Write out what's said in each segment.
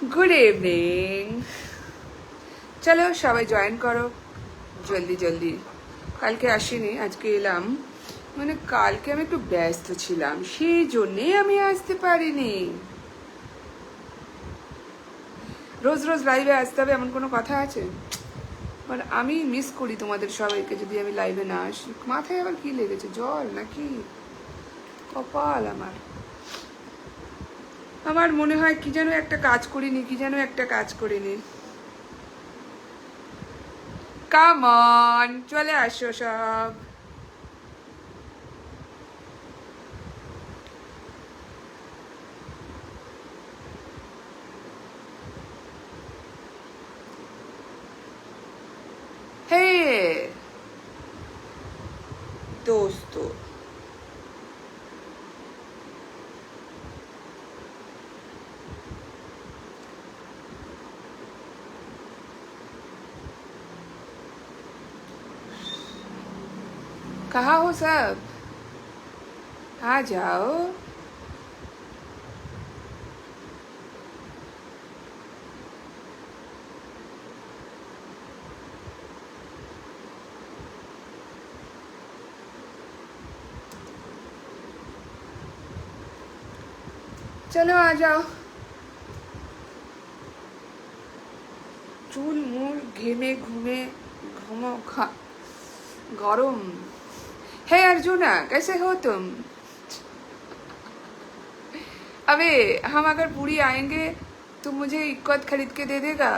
Good evening. চলো সবাই join করো জলদি জলদি। কালকে আসিনি, আজকে এলাম। মানে কালকে আমি একটু ব্যস্ত ছিলাম, সেই জন্যে আমি আসতে পারিনি। রোজ রোজ লাইভে আসতে হবে এমন কোনো কথা আছে? মানে আমি মিস করি তোমাদের সবাইকে যদি আমি লাইভে না আসি। মাথায় আবার কি লেগেছে, জল নাকি? কপাল আমার। আমার মনে হয় কি যেন একটা কাজ করিনি। কাম অন, চলে আসো সব। हे दोस्तों, कहाँ हो सब? आ जाओ। चलो आ जाओ। चूल मूल घेमे घूमे घूमो खा गरम। हे अर्जुना, कैसे हो तुम? अबे हम अगर पूरी आएंगे तो मुझे इक्वत खरीद के दे देगा?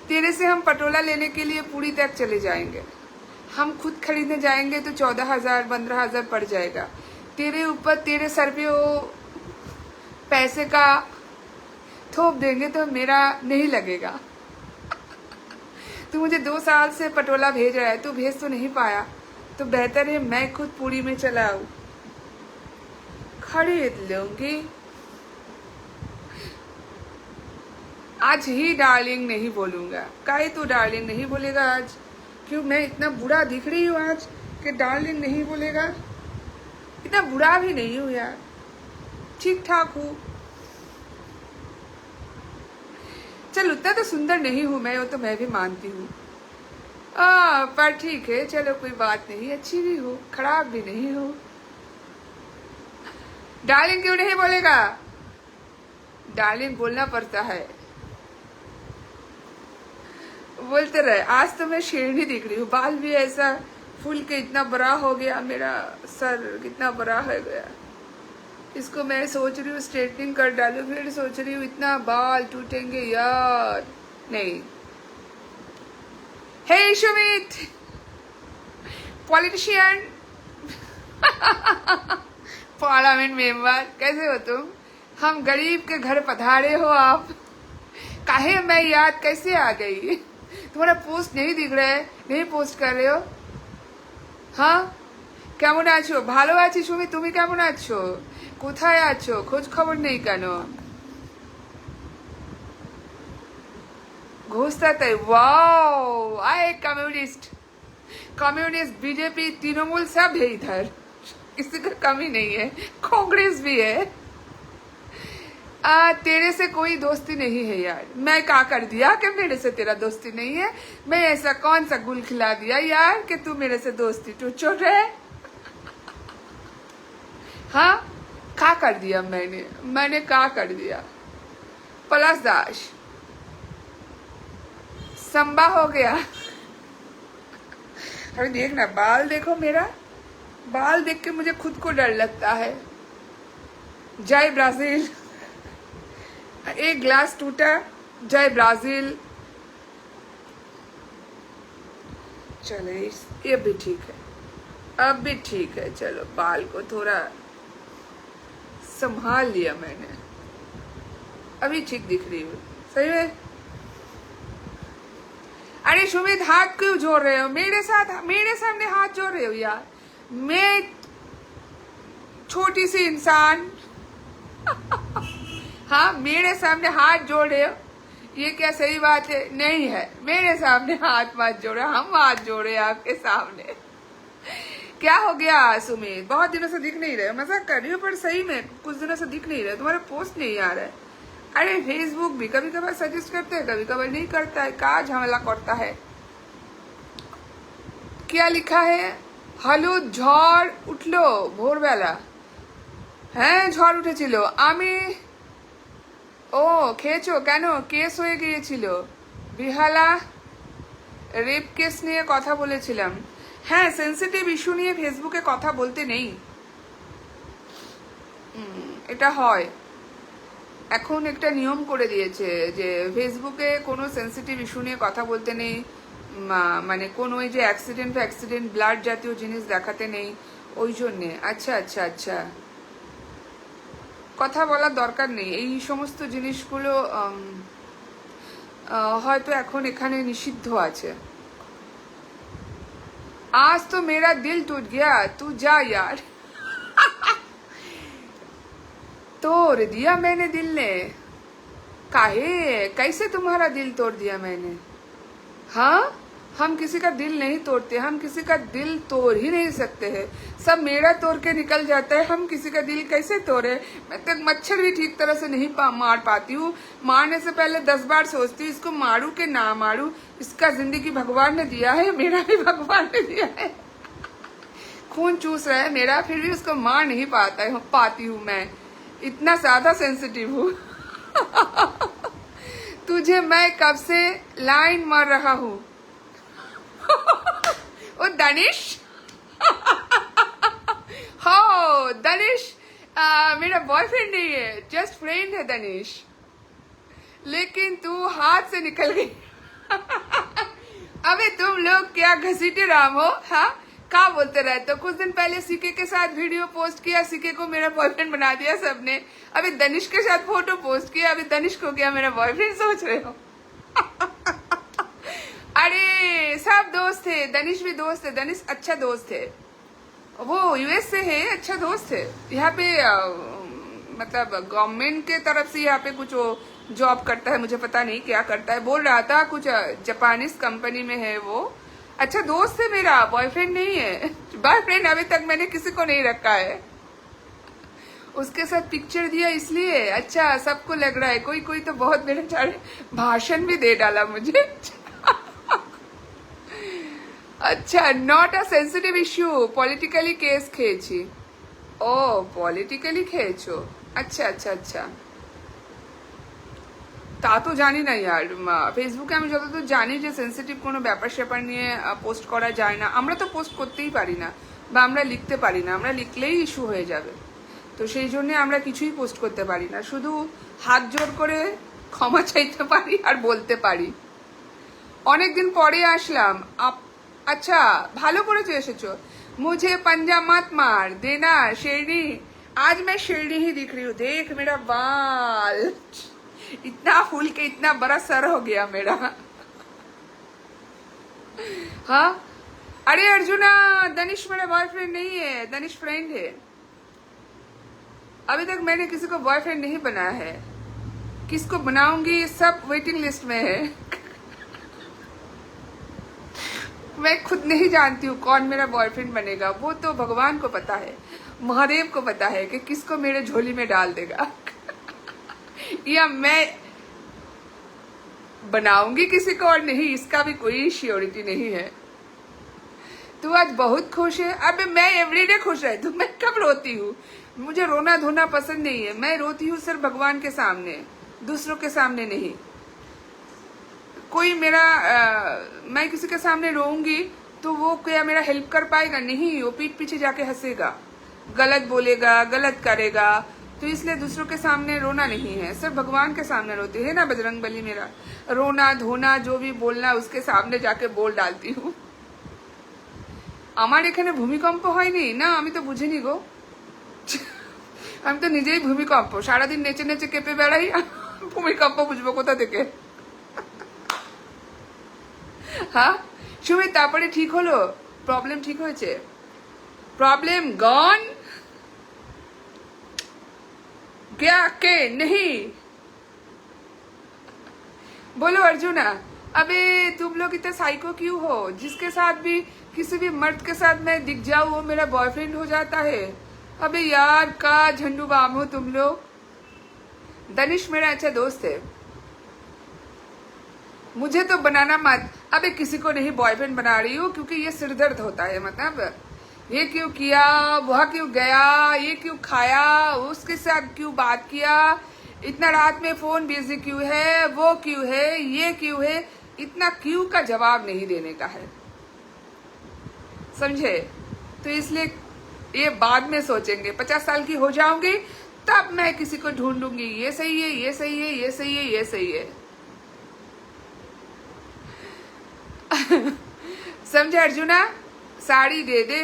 तेरे से हम पटोला लेने के लिए पूरी तक चले जाएंगे। हम खुद खरीदने जाएंगे तो 14,000 15,000 पड़ जाएगा। तेरे ऊपर, तेरे सर पे वो पैसे का थोप देंगे तो मेरा नहीं लगेगा। तू मुझे 2 साल से पटोला भेज रहा है, तू भेज तो नहीं पाया, तो बेहतर है मैं खुद पूरी में चला आऊं। खरीद लूंगी। आज ही डार्लिंग नहीं बोलूंगा। काहे तू डार्लिंग नहीं बोलेगा आज? क्यों मैं इतना बुरा दिख रही हूँ आज कि डार्लिंग नहीं बोलेगा? इतना बुरा भी नहीं हूँ यार, ठीक ठाक हूँ। चल उतना तो सुंदर नहीं हूँ मैं, वो तो मैं भी मानती हूँ। पर ठीक है, चलो कोई बात नहीं, अच्छी भी हूँ, खराब भी नहीं हूँ। डार्लिंग क्यों नहीं बोलेगा? डार्लिंग बोलना पड़ता है। बोलते रहे। आज तो मैं शेरनी दिख रही हूँ, बाल भी ऐसा फूल के इतना बड़ा हो गया, मेरा सर कितना बड़ा हो गया। इसको मैं सोच रही हूँ स्ट्रेटनिंग कर डालूं, फिर सोच रही हूँ इतना बाल टूटेंगे यार, नहीं। हे सुमित, पॉलिटिशियन, पार्लियामेंट मेंबर, कैसे हो तुम? हम गरीब के घर पधारे हो आप। काहे मैं याद कैसे आ गई? तुम्हारा पोस्ट नहीं दिख रहा है, नहीं पोस्ट कर रहे हो? हाँ, কেমন আছো? ভালো আছি সুমি, তুমি কেমন আছো? কোথায় আছো? খোঁজ খবর নেই কেন? घुसता वाओ, आए कम्युनिस्ट बीजेपी तृणमूल सब है इधर, किसी का कमी नहीं है, कांग्रेस भी है। तेरे से कोई दोस्ती नहीं है यार। मैं क्या कर दिया कि मेरे से तेरा दोस्ती नहीं है? मैं ऐसा कौन सा गुल खिला दिया यार कि तू मेरे से दोस्ती टूट छोड़ रहे? हाँ, क्या कर दिया मैंने क्या कर दिया? प्लस दाश संबा हो गया। अरे देखना, बाल देखो मेरा, बाल देख के मुझे खुद को डर लगता है। जय ब्राजील। एक ग्लास टूटा, जय ब्राजील। चलो ये भी ठीक है, अब भी ठीक है। चलो बाल को थोड़ा संभाल लिया मैंने, अभी ठीक दिख रही हूँ, सही है। अरे सुमित, हाथ क्यों जोड़ रहे हो मेरे साथ? मेरे सामने हाथ जोड़ रहे हो यार? मैं छोटी सी इंसान। हाँ, मेरे सामने हाथ जोड़ रहे हो, ये क्या सही बात है? नहीं है, मेरे सामने हाथ मत जोड़ो, हम हाथ जोड़े आपके सामने। क्या हो गया सुमित, बहुत दिनों से दिख नहीं रहे। मजाक कर रही हो पर सही में कुछ दिनों से दिख नहीं रहे, तुम्हारे पोस्ट नहीं आ रहा है। अरे फेसबुक भी कभी कभार सजेस्ट करते हैं, कभी कभार नहीं करता है, क्या झमेला करता है। क्या लिखा है, हलो झड़ उठलो भोरবেলা, হ্যাঁ ঝড় উঠেছিল। আমি ও খেয়েছো কেন, কেস হয়ে গিয়েছিল, বিহালা রেপ কেস নিয়ে কথা বলেছিলাম। হ্যাঁ সেন্সিটিভ ইস্যু নিয়ে ফেসবুকে কথা বলতে নেই, এটা হয়। এখন একটা নিয়ম করে দিয়েছে যে ফেসবুকে কোনো সেন্সিটিভ ইস্যু নিয়ে কথা বলতে নেই, মানে কোন ওই যে অ্যাক্সিডেন্ট ব্লাড জাতীয় জিনিস দেখাতে নেই, ওই জন্যে। আচ্ছা আচ্ছা আচ্ছা, কথা বলার দরকার নেই, এই সমস্ত জিনিসগুলো হয়তো এখন এখানে নিষিদ্ধ আছে। आज तो मेरा दिल टूट गया, तू जा यार। तोड़ दिया मैंने दिल ने, काहे कैसे तुम्हारा दिल तोड़ दिया मैंने। हाँ हम किसी का दिल नहीं तोड़ते, हम किसी का दिल तोड़ ही नहीं सकते हैं, सब मेरा तोड़ के निकल जाता है, हम किसी का दिल कैसे तोड़े। मैं तक मच्छर भी ठीक तरह से नहीं मार पाती हूँ, मारने से पहले 10 बार सोचती हूँ इसको मारू के ना मारू, इसका जिंदगी भगवान ने दिया है, मेरा भी भगवान ने दिया है, खून चूस रहा है मेरा, फिर भी उसको मार नहीं पाती हूँ मैं, इतना ज्यादा सेंसिटिव हूँ। तुझे मैं कब से लाइन मार रहा हूँ। ओ दानिश, हो दानिश मेरा बॉयफ्रेंड नहीं है, जस्ट फ्रेंड है दानिश, लेकिन तू हाथ से निकल गई। अबे तुम लोग क्या घसीटे राम हो, हाँ क्या बोलते रहते हो। कुछ दिन पहले सीके के साथ वीडियो पोस्ट किया, सीके को मेरा बॉयफ्रेंड बना दिया सबने, अभी दनिश के साथ फोटो पोस्ट किया, अभी दनिश को क्या मेरा बॉयफ्रेंड सोच रहे हो। अरे सब दोस्त थे, दनिश भी दोस्त थे, दनिश अच्छा दोस्त है, वो यूएस से है, अच्छा दोस्त है, यहाँ पे मतलब गवर्नमेंट के तरफ से यहाँ पे कुछ वो जॉब करता है, मुझे पता नहीं क्या करता है, बोल रहा था कुछ जापानीज कंपनी में है वो, अच्छा दोस्त है मेरा, बॉयफ्रेंड नहीं है। बॉयफ्रेंड अभी तक मैंने किसी को नहीं रखा है, उसके साथ पिक्चर दिया इसलिए। अच्छा सबको लग रहा है, कोई कोई तो बहुत मेरे चारे भाषण भी दे डाला मुझे। अच्छा not a sensitive issue, politically case খেয়েছি। ও পলিটিক্যালি খেয়েছো, আচ্ছা আচ্ছা আচ্ছা, তা তো জানি না ইয়ার। ফেসবুকে আমি যতদূর জানি যে সেন্সিটিভ কোনো ব্যাপার স্যাপার নিয়ে পোস্ট করা যায় না, আমরা তো পোস্ট করতেই পারি না বা আমরা লিখতে পারি না, আমরা লিখলেই ইস্যু হয়ে যাবে, তো সেই জন্য আমরা কিছুই পোস্ট করতে পারি না, শুধু হাত জোর করে ক্ষমা চাইতে পারি আর বলতে পারি। অনেকদিন পরে আসলাম, अच्छा ভালো করেছো এসেছো। मुझे पंजा मत मार देना शेरनी, आज मैं शेरनी ही दिख रही हूँ, देख मेरा बाल इतना फूल के इतना बड़ा सर हो गया मेरा। हाँ अरे अर्जुना, दनिश मेरा बॉयफ्रेंड नहीं है, दनिश फ्रेंड है, अभी तक मैंने किसी को बॉयफ्रेंड नहीं बनाया है, किसको बनाऊंगी सब वेटिंग लिस्ट में है। मैं खुद नहीं जानती हूँ कौन मेरा बॉयफ्रेंड बनेगा, वो तो भगवान को पता है, महादेव को पता है कि किसको मेरे झोली में डाल देगा। या मैं बनाऊंगी किसी को और नहीं, इसका भी कोई श्योरिटी नहीं है। तू आज बहुत खुश है, अबे मैं एवरीडे खुश रहती हूँ, मैं कब रोती हूँ, मुझे रोना धोना पसंद नहीं है, मैं रोती हूँ सिर्फ भगवान के सामने, दूसरों के सामने नहीं। कोई मेरा मैं किसी के सामने रोऊंगी तो वो क्या मेरा हेल्प कर पाएगा, नहीं, वो पीठ पीछे जाके हंसेगा, गलत बोलेगा, गलत करेगा, तो इसलिए दूसरों के सामने रोना नहीं है, सिर्फ भगवान के सामने रोती है ना बजरंग बली, मेरा रोना धोना जो भी बोलना उसके सामने जाके बोल डालती हूँ। আমার এখানে ভূমিকম্প হয়নি না, আমি তো বুঝিনি গো, আমি তো নিজেই ভূমিকম্প, সারাদিন নেচে নেচে কেঁপে বেড়াই, ভূমিকম্প বুঝবো কোথা থেকে। हाँ সুমিত তারপরে ঠিক হলো, প্রবলেম ঠিক হয়েছে, प्रॉब्लम गॉन क्या के नहीं। बोलो अर्जुना, अबे तुम लोग इतना साइको क्यों हो, जिसके साथ भी किसी भी मर्द के साथ मैं दिख जाऊं वो मेरा बॉयफ्रेंड हो जाता है। अबे यार का झंडू बाम हो तुम लोग। दनिश मेरा अच्छा दोस्त है, मुझे तो बनाना मत। अबे किसी को नहीं बॉयफ्रेंड बना रही हूँ क्योंकि ये सिरदर्द होता है। मतलब ये क्यों किया, वह क्यों गया, ये क्यों खाया, उसके साथ क्यों बात किया, इतना रात में फोन बिजी क्यों है, वो क्यों है, ये क्यों है, इतना क्यों का जवाब नहीं देने का है, समझे। तो इसलिए ये बाद में सोचेंगे, 50 साल की हो जाऊंगी तब मैं किसी को ढूंढूंगी, ये सही है, ये सही है, ये सही है, ये सही है। समझे अर्जुना। साड़ी दे दे,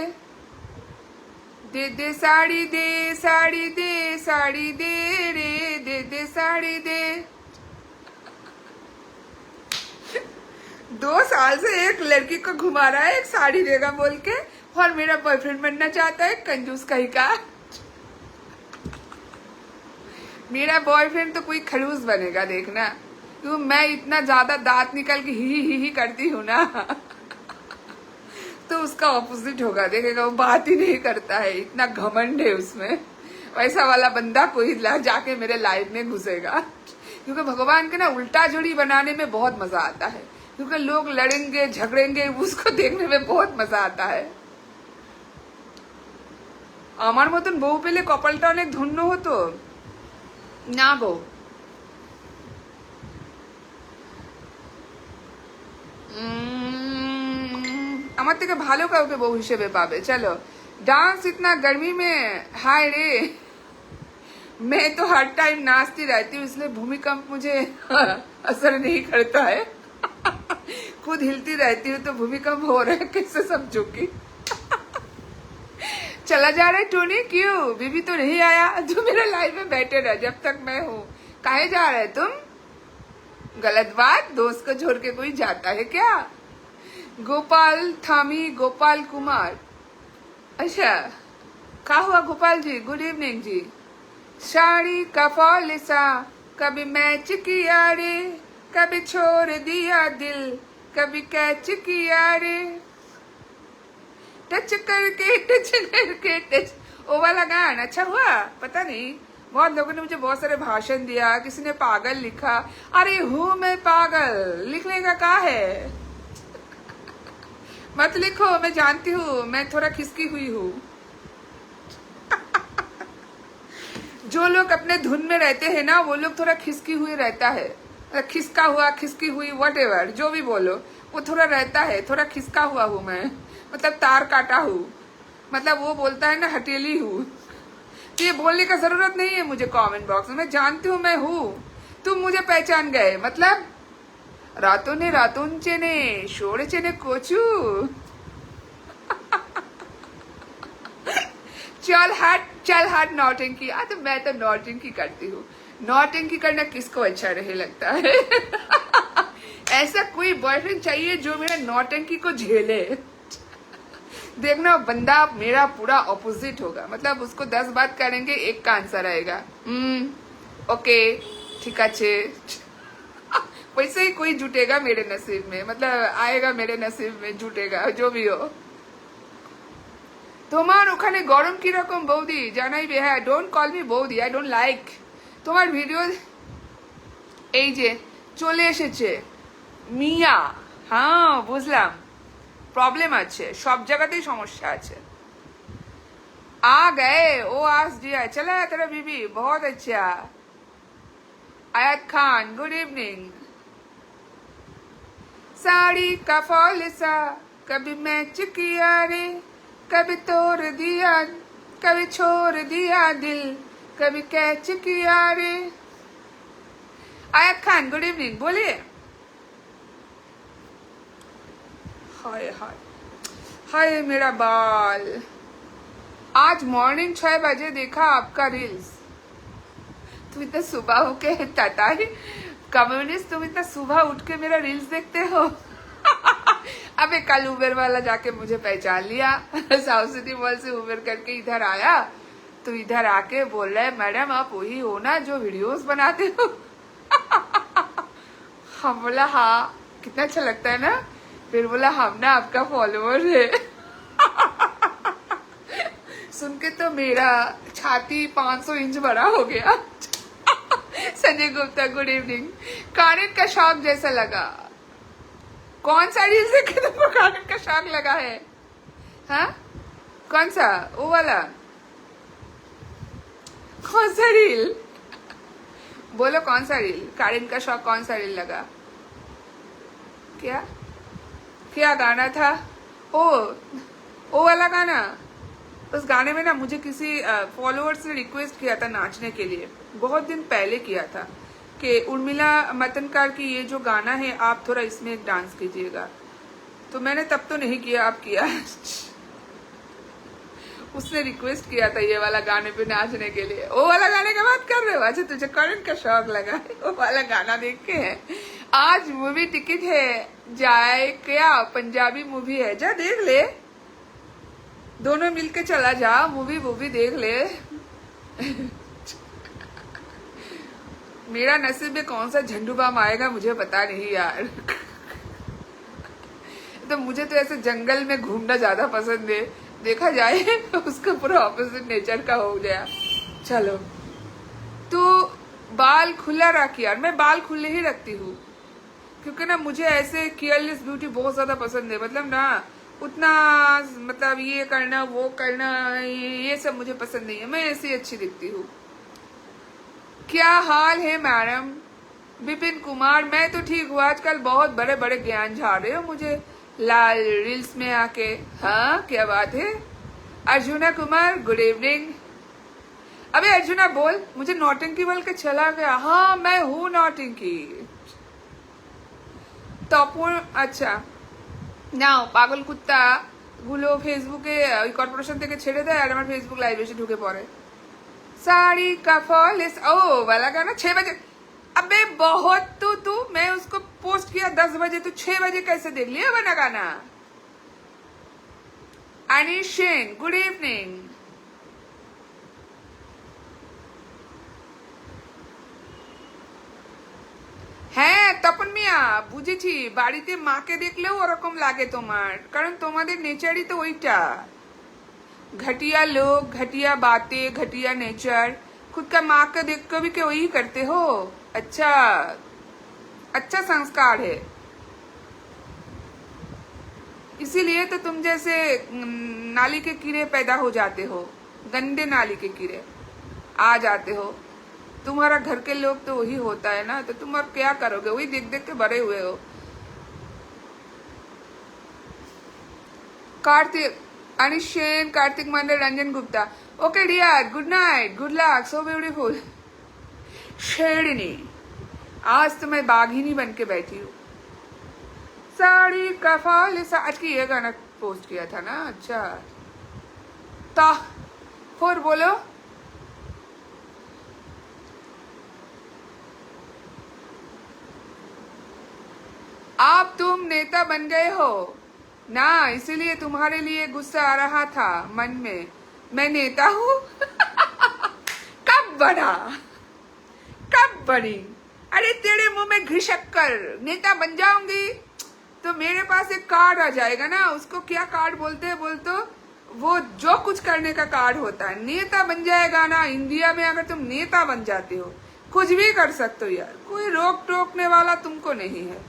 दे दे साड़ी दे, साड़ी दे, साड़ी दे रे, दे दे साड़ी दे। 2 साल से एक लड़की को घुमा रहा है एक साड़ी देगा बोल के, और मेरा बॉयफ्रेंड बनना चाहता है, कंजूस कहीं का। मेरा बॉयफ्रेंड तो कोई खड़ूस बनेगा देखना, क्यों मैं इतना ज्यादा दांत निकल के ही करती हूँ ना। तो उसका ऑपोजिट होगा, देखेगा वो बात ही नहीं करता है, इतना घमंड है उसमें। वैसा वाला बंदा कोई जाके मेरे लाइफ में घुसेगा, क्योंकि भगवान के ना उल्टा जोड़ी बनाने में बहुत मजा आता है, क्योंकि लोग लड़ेंगे झगड़ेंगे, उसको देखने में बहुत मजा आता है। আমার মতন বউ পেলে কপালটা অনেক ধন্য হতো না গো। আমার থেকে ভালো কাউকে বউ হিসেবে পাবে। चलो डांस इतना गर्मी में, हाय रे मैं तो हर टाइम नाचती रहती हूँ, इसलिए भूमिकंप मुझे असर नहीं करता है। खुद हिलती रहती हूँ तो भूमिकंप हो रहा है कैसे समझूंगी। चला जा रहा है टोनी, क्यों बीबी तो नहीं आया, जो मेरा लाइफ में बैठे रह जब तक मैं हूँ। काहे जा रहे तुम, गलत बात, दोस्त को छोड़ के कोई जाता है क्या। गोपाल थामी, गोपाल कुमार, अच्छा क्या हुआ गोपाल जी, गुड इवनिंग जी। साड़ी का फॉलिसा कभी मैच किया रे, कभी छोड़ दिया दिल, कभी कैच किया रे, टच करके टच, वो वाला गाना अच्छा हुआ। पता नहीं, बहुत लोगों ने मुझे बहुत सारे भाषण दिया, किसी ने पागल लिखा। अरे हूँ मैं पागल, लिखने का क्या है, मत लिखो, मैं जानती हूँ मैं थोड़ा खिसकी हुई हूँ। जो लोग अपने धुन में रहते हैं ना, वो लोग थोड़ा खिसकी हुई रहता है, खिसका हुआ, खिसकी हुई, व्हाटएवर जो भी बोलो, वो थोड़ा रहता है, थोड़ा खिसका हुआ हूँ मैं, मतलब तार काटा हूँ, मतलब वो बोलता है ना हटेली हूँ। तो ये बोलने का जरूरत नहीं है मुझे कमेंट बॉक्स में, मैं जानती हूँ मैं हूँ, तुम मुझे पहचान गए। मतलब रातों ने रातोंचे ने शोड़चे ने कोचू। चल हट नौटंकी। तो मैं तो नौटंकी करती हूँ, नौटंकी करना किसको अच्छा नहीं लगता है। ऐसा कोई बॉयफ्रेंड चाहिए जो मेरा नौटंकी को झेले। देखना बंदा मेरा पूरा ऑपोजिट होगा, मतलब उसको 10 बात करेंगे, एक का आंसर आएगा ओके ठीक है। वैसे ही कोई जुटेगा मेरे नसीब में, मतलब आएगा मेरे नसीब में, जुटेगा जो भी हो। তোমার ওখানে গরম কি রকম বৌদি জানাইবে। হ্যাঁ, ডোন্ট কল মি বৌদি, আই ডোন্ট লাইক। তোমার ভিডিও এই যে চলে এসেছে মিয়া, হ্যাঁ বুঝলাম, প্রবলেম আছে, সব জায়গাতেই সমস্যা আছে। आ गए ओ आज दिया, चला तेरा बीबी, बहुत अच्छा। आयत खान गुड इवनिंग। साड़ी का फॉलिसा कभी मैच किया रे, कभी तोड़ दिया, कभी छोड़ दिया दिल, कभी कैच किया रे। आयत खान गुड इवनिंग, बोलिए। हाय हाय हाय मेरा बाल। आज मॉर्निंग 6 बजे देखा आपका रील्स। तुम इतना सुबह होके ताताई कम्युनिस्ट, तुम इतना सुबह उठ के मेरा रील्स देखते हो। अबे कल उबर वाला जाके मुझे पहचान लिया, साउथ सिटी मॉल से उबर करके इधर आया, तो इधर आके बोल रहा है मैडम आप वही हो ना जो वीडियोस बनाते हो। हम बोला हाँ, कितना अच्छा लगता है ना फिर बोला हम ना आपका फॉलोअर है। सुन के तो मेरा छाती 500 इंच बड़ा हो गया। Sanjay Gupta good evening. कानन का शौक जैसा लगा। कौन सा रील देखे तुमको कानन का शौक लगा है? हाँ कौन सा? वो वाला कौन सा रील? बोलो कौन सा रील? कानन का शौक कौन सा रील लगा? क्या क्या गाना था? ओ वाला गाना। उस गाने में ना मुझे किसी फॉलोअर्स ने रिक्वेस्ट किया था नाचने के लिए, बहुत दिन पहले किया था कि उर्मिला मतनकार की ये जो गाना है आप थोड़ा इसमें एक डांस कीजिएगा। तो मैंने तब तो नहीं किया, आप किया। उसने रिक्वेस्ट किया था ये वाला गाने पे नाचने के लिए। वो वाला गाने का बात कर रहे हो? अच्छा तुझे करंट का शौक लगा है, वो वाला गाना देख के है। आज मूवी टिकट है, जाए क्या? पंजाबी मूवी है, जा देख ले, दोनों मिलके चला जा, मूवी देख ले। मेरा नसीब में कौन सा झंडू बाम आएगा मुझे पता नहीं यार। तो मुझे तो ऐसे जंगल में घूमना ज्यादा पसंद है, देखा जाए उसका पूरा ऑपोजिट नेचर का हो गया। चलो तो बाल खुला रख यार, मैं बाल खुले ही रखती हूँ क्योंकि ना मुझे ऐसे केयरलेस ब्यूटी बहुत ज्यादा पसंद है। मतलब ना उतना मतलब ये करना वो करना ये सब मुझे पसंद नहीं है, मैं ऐसी अच्छी दिखती हूँ। क्या हाल है मैडम? विपिन कुमार मैं तो ठीक हूँ, आजकल बहुत बड़े बड़े ज्ञान झाड़ रहे हो मुझे लाल रील्स में आके। हाँ क्या बात है? Arjuna Kumar good evening. अबे अर्जुना बोल, मुझे नौटंकी बोल के चला गया। हाँ मैं हूँ नौटंकी। तपोन अच्छा নাও পাগল কুত্তা গুলো ফেসবুকে ওই কর্পোরেশন থেকে ছেড়ে দেয় আর আমার ফেসবুক লাইভ এসে ঢুকে পড়ে। साड़ी का फॉल इस ओ वाला गाना 6 बजे। अबे बहुत तू मैं उसको पोस्ट किया 10 बजे, तू 6 बजे कैसे देख लिया वाला गाना? अनिशन गुड इवनिंग। হ্যাঁ তপন মিয়া বুঝেছি, বাড়িতে মাকে দেখলেও ওরকম লাগে তোমার, কারণ তোমাদের নেচারই তো ওইটা, घटिया लोग घटिया बातें घटिया नेचर। खुद का माँ का देख कर भी क्या वही करते हो? अच्छा अच्छा संस्कार है, इसीलिए तो तुम जैसे नाली के कीड़े पैदा हो जाते हो, गंदे नाली के कीड़े आ जाते हो। तुम्हारा घर के लोग तो वही होता है ना, तो तुम अब क्या करोगे? वही देख देख के बड़े हुए हो। कार्तिक अनिशेन Kartik Mandal Ranjan Gupta okay dear good night good luck so beautiful. शेरनी आज तो मैं बाघिनी बन के बैठी हूँ। साड़ी का फॉल आज की ये गाना पोस्ट किया था ना। अच्छा ता फिर बोलो। आप तुम नेता बन गए हो ना, इसीलिए तुम्हारे लिए गुस्सा आ रहा था मन में। मैं नेता हूँ? कब बना? कब बनी? अरे तेरे मुंह में घिसक्कर नेता बन जाऊंगी तो मेरे पास एक कार्ड आ जाएगा ना, उसको क्या कार्ड बोलते हैं बोल तो? वो जो कुछ करने का कार्ड होता है, नेता बन जाएगा ना। इंडिया में अगर तुम नेता बन जाते हो कुछ भी कर सकते हो यार, कोई रोक टोकने वाला तुमको नहीं है।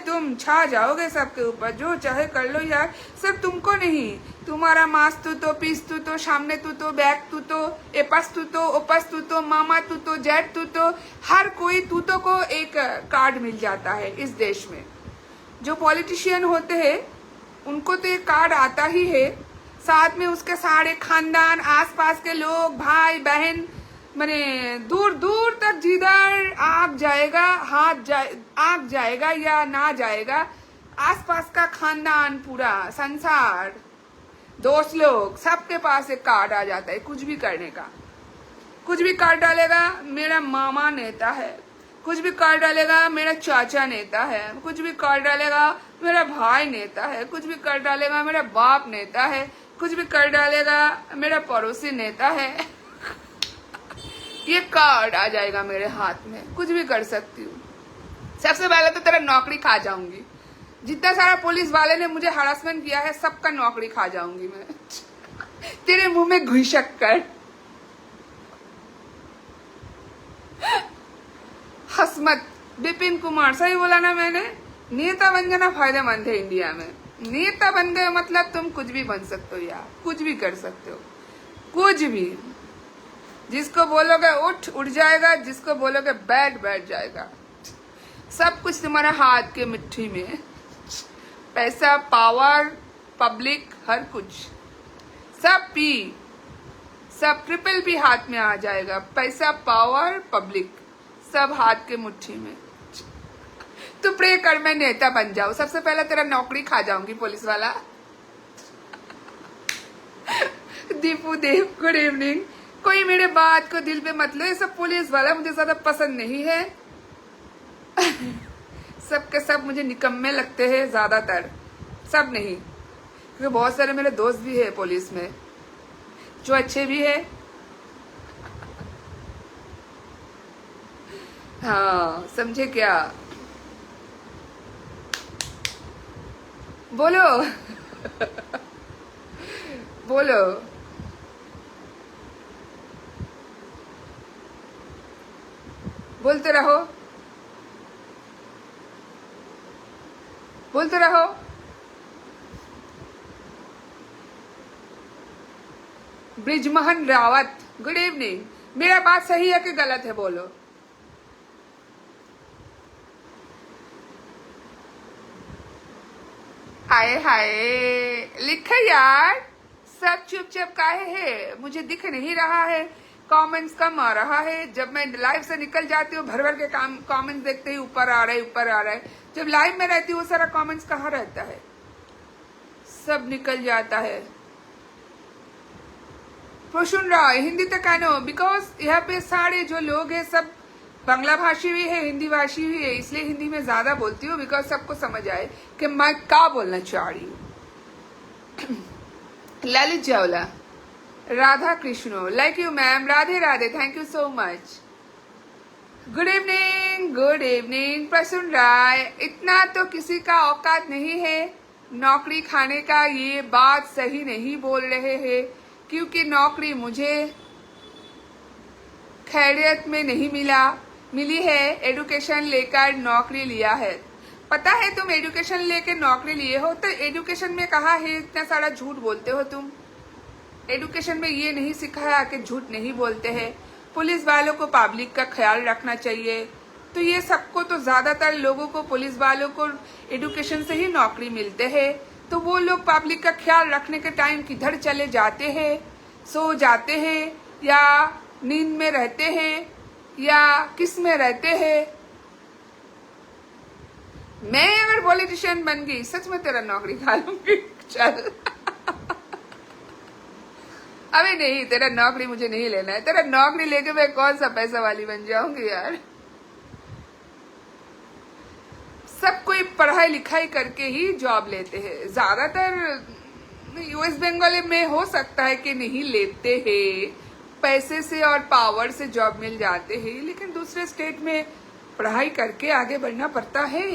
तुम छा जाओगे सबके ऊपर, जो चाहे कर लो यार, सब तुमको नहीं। तुम्हारा मास तो पीस तो सामने तो बैक तो एपस तो ओपस तो मामा तो जेट तो हर कोई तूतो को एक कार्ड मिल जाता है इस देश में। जो पॉलिटिशियन होते हैं उनको तो एक कार्ड आता ही है, साथ में उसके सारे खानदान आसपास के लोग भाई बहन, माने दूर दूर तक जिधर आग जाएगा आग जाएगा या ना जाएगा, आसपास का खानदान पूरा संसार दोस्त लोग सबके पास एक कार्ड आ जाता है कुछ भी करने का। कुछ भी कार्ड डालेगा मेरा मामा नेता है, कुछ भी कार्ड डालेगा मेरा चाचा नेता है, कुछ भी कार्ड डालेगा मेरा भाई नेता है, कुछ भी कार्ड डालेगा मेरा बाप नेता है, कुछ भी कार्ड डालेगा मेरा पड़ोसी नेता है। ये कार्ड आ जाएगा मेरे हाथ में, कुछ भी कर सकती हूँ। सबसे पहले तो तेरा नौकरी खा जाऊंगी, जितना सारा पुलिस वाले ने मुझे हरासमेंट किया है सबका नौकरी खा जाऊंगी मैं। तेरे मुंह में घुसक कर हसमत। विपिन कुमार, सही बोला ना मैंने? नेता बन जाना फायदेमंद है इंडिया में। नेता बन गए मतलब तुम कुछ भी बन सकते हो यार, कुछ भी कर सकते हो, कुछ भी। जिसको बोलोगे उठ उठ जाएगा, जिसको बोलोगे बैठ बैठ जाएगा। सब कुछ तुम्हारा हाथ के मुट्ठी में है। पैसा, पावर, पब्लिक, हर कुछ, सब पी, सब ट्रिपल पी हाथ में आ जाएगा। पैसा, पावर, पब्लिक, सब हाथ के मुट्ठी में। तू प्रे कर मैं नेता बन जाऊं, सबसे पहले तेरा नौकरी खा जाऊंगी पुलिस वाला। दीपू देव, गुड इवनिंग। कोई मेरे बात को दिल पे मत लो, ये सब पुलिस वाला मुझे ज्यादा पसंद नहीं है। सब के सब मुझे निकम्मे लगते हैं ज्यादातर, सब नहीं, क्योंकि बहुत सारे मेरे दोस्त भी है पुलिस में जो अच्छे भी है। हाँ, समझे क्या? बोलो। बोलो। बोलते रहो, बोलते रहो। Brijmohan Rawat, good evening. मेरा बात सही है कि गलत है? बोलो। हाय हाय लिखे यार, सब चुपचाप काहे है? मुझे दिख नहीं रहा है, कमेंट्स कम आ रहा है। जब मैं लाइव से निकल जाती हूँ भर भर के कमेंट्स देखते ही ऊपर आ रहा है, ऊपर आ रहा है। जब लाइव में रहती हूँ वो सारा कमेंट्स कहाँ रहता है? सब निकल जाता है। प्रसून राय, हिंदी तक कहनो, बिकॉज यहाँ पे सारे जो लोग हैं सब बांग्ला भाषी भी है, हिंदी भाषी भी है, इसलिए हिंदी में ज्यादा बोलती हूँ, बिकॉज सबको समझ आए कि मैं क्या बोलना चाह रही हूँ। Lalit Chawla, Radha Krishna, like you ma'am, Radhe Radhe, thank you so much. Good evening, good evening. Prasoon Rai, इतना तो किसी का औकात नहीं है नौकरी खाने का, ये बात सही नहीं बोल रहे हैं, क्योंकि नौकरी मुझे खैरियत में नहीं मिली है, एजुकेशन लेकर नौकरी लिया है। पता है तुम एजुकेशन लेकर नौकरी लिए हो, तो एजुकेशन में कहा है इतना सारा झूठ बोलते हो तुम। एजुकेशन में ये नहीं सिखाया कि झूठ नहीं बोलते हैं। पुलिस वालों को पब्लिक का ख्याल रखना चाहिए, तो ये सबको, तो ज्यादातर लोगों को, पुलिस वालों को एजुकेशन से ही नौकरी मिलते हैं। तो वो लोग पब्लिक का ख्याल रखने के टाइम किधर चले जाते हैं, सो जाते हैं या नींद में रहते हैं या किस में रहते हैं। मैं अगर पॉलिटिशियन बन गई सच में तेरा नौकरी खा लूंगी। चल। अभी नहीं, तेरा नौकरी मुझे नहीं लेना है। तेरा नौकरी लेके मैं कौन सा पैसा वाली बन जाऊंगी यार। सब कोई पढ़ाई लिखाई करके ही जॉब लेते हैं, ज्यादातर यूएस बंगाल में हो सकता है कि नहीं लेते हैं, पैसे से और पावर से जॉब मिल जाते हैं, लेकिन दूसरे स्टेट में पढ़ाई करके आगे बढ़ना पड़ता है।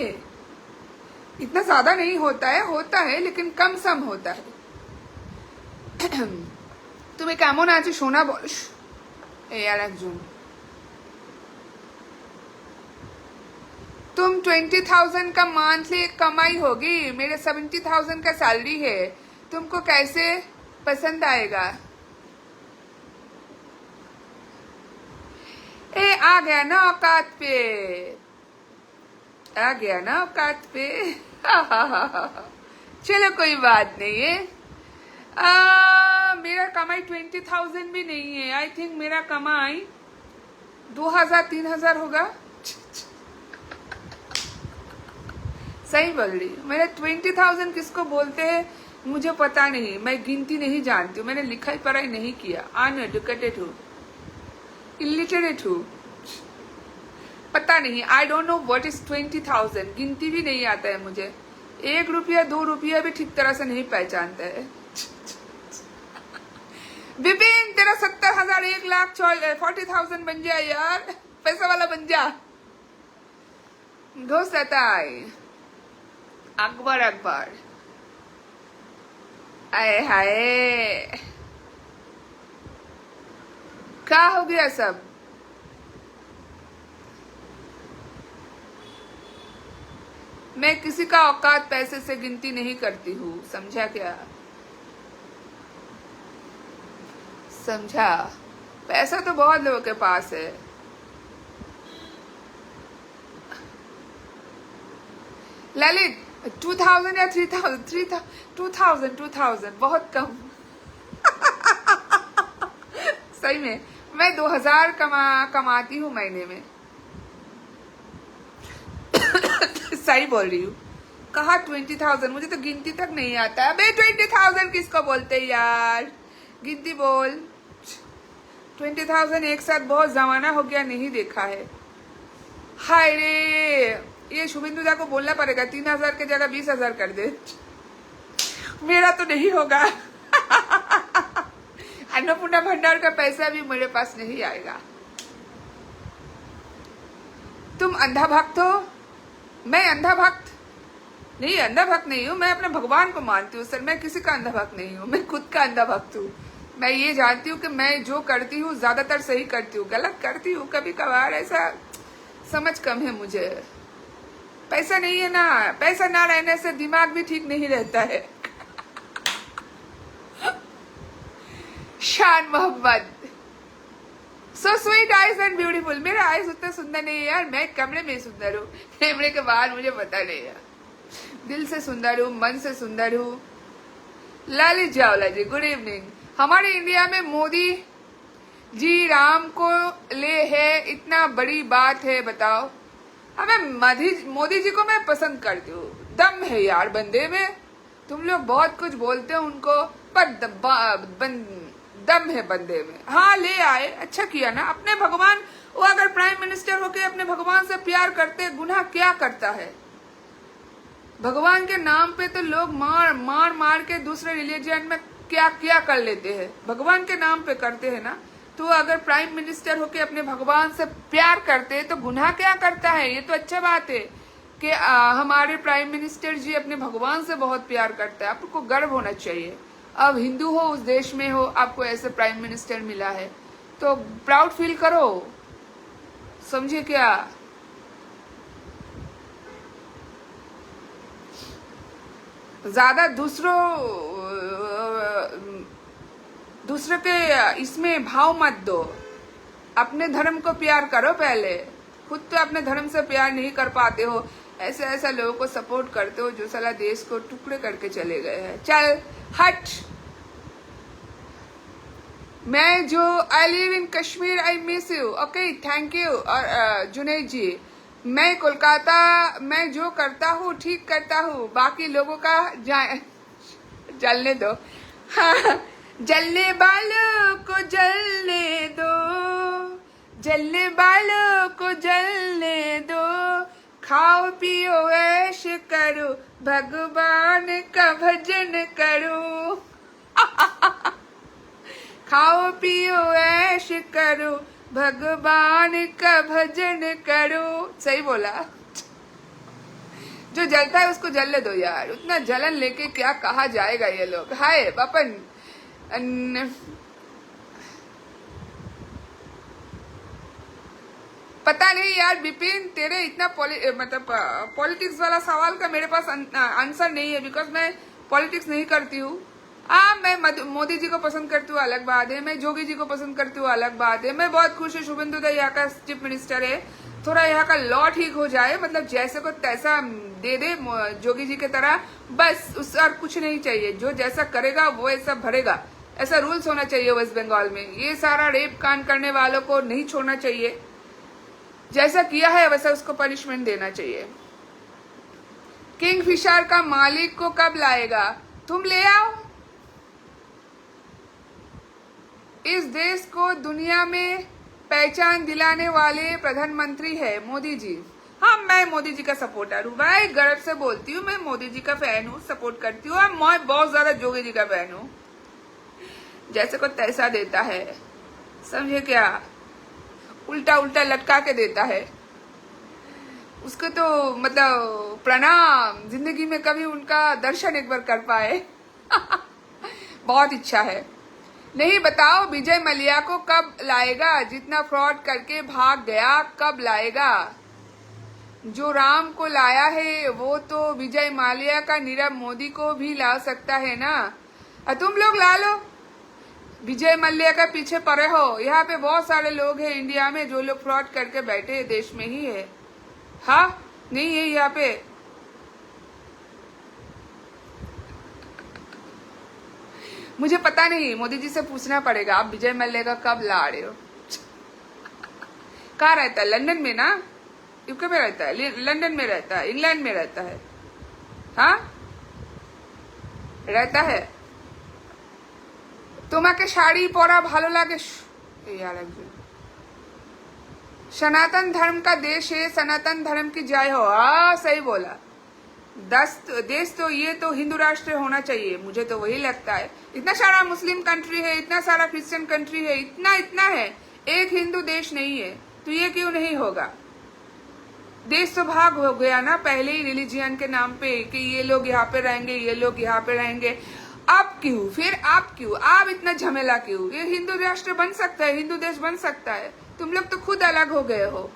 इतना ज्यादा नहीं होता है लेकिन कम सम होता है। তুমি কেমন আছো সোনা? বল এই আর একজন। तुम 20,000 का मंथली कमाई होगी, मेरे 70,000 का सैलरी है, तुमको कैसे पसंद आएगा? ए आ गया ना औकात पे, आ गया ना औकात पे। चलो कोई बात नहीं है। मेरा कमाई 20,000 भी नहीं है। आई थिंक मेरा कमाई 2,000-3,000 होगा। सही बोल रही हूँ। मेरे 20,000 किसको बोलते हैं मुझे पता नहीं, मैं गिनती नहीं जानती हूँ, मैंने लिखाई पढ़ाई नहीं किया, अनएडुकेटेड हूँ, इलिटरेट हूँ, पता नहीं। I don't know what is 20,000, गिनती भी नहीं आता है मुझे। 1 रुपया 2 रुपया भी ठीक तरह से नहीं पहचानता है। विपिन तेरा 70,000 1,00,000 40,000 बन जाए यार, पैसा वाला बन जा। घोष आता है अकबर अकबर, आए हाय, क्या हो गया सब? मैं किसी का औकात पैसे से गिनती नहीं करती हूँ, समझा क्या? समझा? पैसा तो बहुत लोगों के पास है। ललित 2000 या 3000, 2000 बहुत कम। सही में मैं 2000 कमाती हूँ महीने में। सही बोल रही हूँ। कहा 20,000? मुझे तो गिनती तक नहीं आता। अबे 20,000 किसको बोलते यार, गिनती बोल। 20,000 एक साथ बहुत जमाना हो गया, नहीं देखा है। हाय रे, ये शुभेंदु दा को बोलना पड़ेगा 3,000 के जगह 20,000 कर दे। मेरा तो नहीं होगा। अन्नपूर्णा भंडार का पैसा भी मेरे पास नहीं आएगा। तुम अंधा भक्त हो? मैं अंधा भक्त नहीं, अंधा भक्त नहीं हूँ। मैं अपने भगवान को मानती हूँ सर। मैं किसी का अंधा भक्त नहीं हूँ, मैं खुद का अंधा भक्त हूँ। मैं ये जानती हूँ कि मैं जो करती हूँ ज्यादातर सही करती हूँ, गलत करती हूँ कभी कभार, ऐसा समझ कम है मुझे। पैसा नहीं है ना, पैसा ना रहने से दिमाग भी ठीक नहीं रहता है। Shan Mohammad, so sweet eyes and beautiful. मेरा आईज उतना सुंदर नहीं है यार, मैं कमरे में सुंदर हूँ, कैमरे के बाहर मुझे पता नहीं है। दिल से सुंदर हूँ, मन से सुंदर हूँ। ललित चावला जी, गुड इवनिंग। हमारे इंडिया में मोदी जी राम को ले है, इतना बड़ी बात है, बताओ। हमें मोदी जी को मैं पसंद करती हूँ, दम है यार बंदे में। तुम लोग बहुत कुछ बोलते हो उनको, पर दम है बंदे में। हाँ ले आए, अच्छा किया ना। अपने भगवान, वो अगर प्राइम मिनिस्टर होके अपने भगवान से प्यार करते, गुनाह क्या करता है? भगवान के नाम पे तो लोग मार के दूसरे रिलीजन में क्या क्या कर लेते हैं, भगवान के नाम पे करते हैं ना। तो अगर प्राइम मिनिस्टर होके अपने भगवान से प्यार करते तो गुनाह क्या करता है? ये तो अच्छा बात है कि हमारे प्राइम मिनिस्टर जी अपने भगवान से बहुत प्यार करते हैं। आपको गर्व होना चाहिए। अब हिंदू हो, उस देश में हो, आपको ऐसे प्राइम मिनिस्टर मिला है तो प्राउड फील करो, समझे क्या? ज्यादा दूसरे के इसमें भाव मत दो, अपने धर्म को प्यार करो पहले। खुद तो अपने धर्म से प्यार नहीं कर पाते हो, ऐसे लोगों को सपोर्ट करते हो जो साला देश को टुकड़े करके चले गए हैं। चल हट। मैं जो I live in Kashmir, I miss you, okay thank you. और जुनैद जी, मैं कोलकाता, मैं जो करता हूँ ठीक करता हूँ, बाकी लोगों का जलने दो। हाँ, जलने वालों को जलने दो, जलने वालों को जलने दो, खाओ पियो ऐश करो, भगवान का भजन करो। खाओ पियो ऐश करो, भगवान का भजन करो। सही बोला। जो जलता है उसको जलने दो यार, उतना जलन लेके क्या कहा जाएगा ये लोग। हाय पापन, पता नहीं यार विपिन, तेरे इतना मतलब पॉलिटिक्स वाला सवाल का मेरे पास आंसर नहीं है, बिकॉज मैं पॉलिटिक्स नहीं करती हूँ। मैं मोदी जी को पसंद करती हूँ, अलग बात है। मैं जोगी जी को पसंद करती हूँ, अलग बात है। मैं बहुत खुश हूँ शुभेंदु दा यहाँ का चीफ मिनिस्टर है। थोड़ा यहाँ का लॉ ठीक हो जाए, मतलब जैसे को तैसा दे दे जोगी जी की तरह, बस। उस और कुछ नहीं चाहिए। जो जैसा करेगा वो ऐसा भरेगा, ऐसा रूल्स होना चाहिए वेस्ट बंगाल में। ये सारा रेप कांड करने वालों को नहीं छोड़ना चाहिए, जैसा किया है वैसा उसको पनिशमेंट देना चाहिए। किंगफिशर का मालिक को कब लाएगा? तुम ले आओ। इस देश को दुनिया में पहचान दिलाने वाले प्रधानमंत्री है मोदी जी। हाँ, मैं मोदी जी का सपोर्टर हूँ भाई, गर्व से बोलती हूँ। मैं मोदी जी का फैन हूँ, सपोर्ट करती हूँ। और मैं बहुत ज्यादा जोगी जी का फैन हूँ। जैसे को तैसा देता है, समझे क्या? उल्टा उल्टा लटका के देता है। उसको तो मतलब प्रणाम, जिंदगी में कभी उनका दर्शन एक बार कर पाए। बहुत इच्छा है। नहीं बताओ विजय मल्ल्या को कब लाएगा, जितना फ्रॉड करके भाग गया कब लाएगा। जो राम को लाया है वो तो विजय माल्या का नीरव मोदी को भी ला सकता है ना। तुम लोग ला लो, विजय मल्ल्या का पीछे पड़े हो। यहाँ पे बहुत सारे लोग हैं इंडिया में जो लोग फ्रॉड करके बैठे हैं, देश में ही है। हाँ नहीं है यहाँ पे। मुझे पता नहीं, मोदी जी से पूछना पड़ेगा। आप विजय मल्ल्या का कब ला रहे हो? कहाँ रहता है? लंदन में ना, यूके में रहता है, लंदन में रहता है, इंग्लैंड में रहता है। हाँ रहता है। তোমাকে শাড়ি পরা ভালো লাগে? यार सनातन धर्म का देश है, सनातन धर्म की जय हो। हाँ सही बोला। देश तो ये तो हिंदू राष्ट्र होना चाहिए, मुझे तो वही लगता है। इतना सारा मुस्लिम कंट्री है, इतना सारा क्रिश्चियन कंट्री है, इतना इतना है, एक हिंदू देश नहीं है, तो ये क्यों नहीं होगा? देश तो भाग हो गया ना पहले ही रिलीजियन के नाम पे, कि ये लोग यहाँ पे रहेंगे, ये लोग यहाँ पे रहेंगे। अब क्यों फिर, आप क्यों, आप इतना झमेला क्यों? ये हिंदू राष्ट्र बन सकता है, हिंदू देश बन सकता है। तुम लोग तो खुद अलग हो गए हो,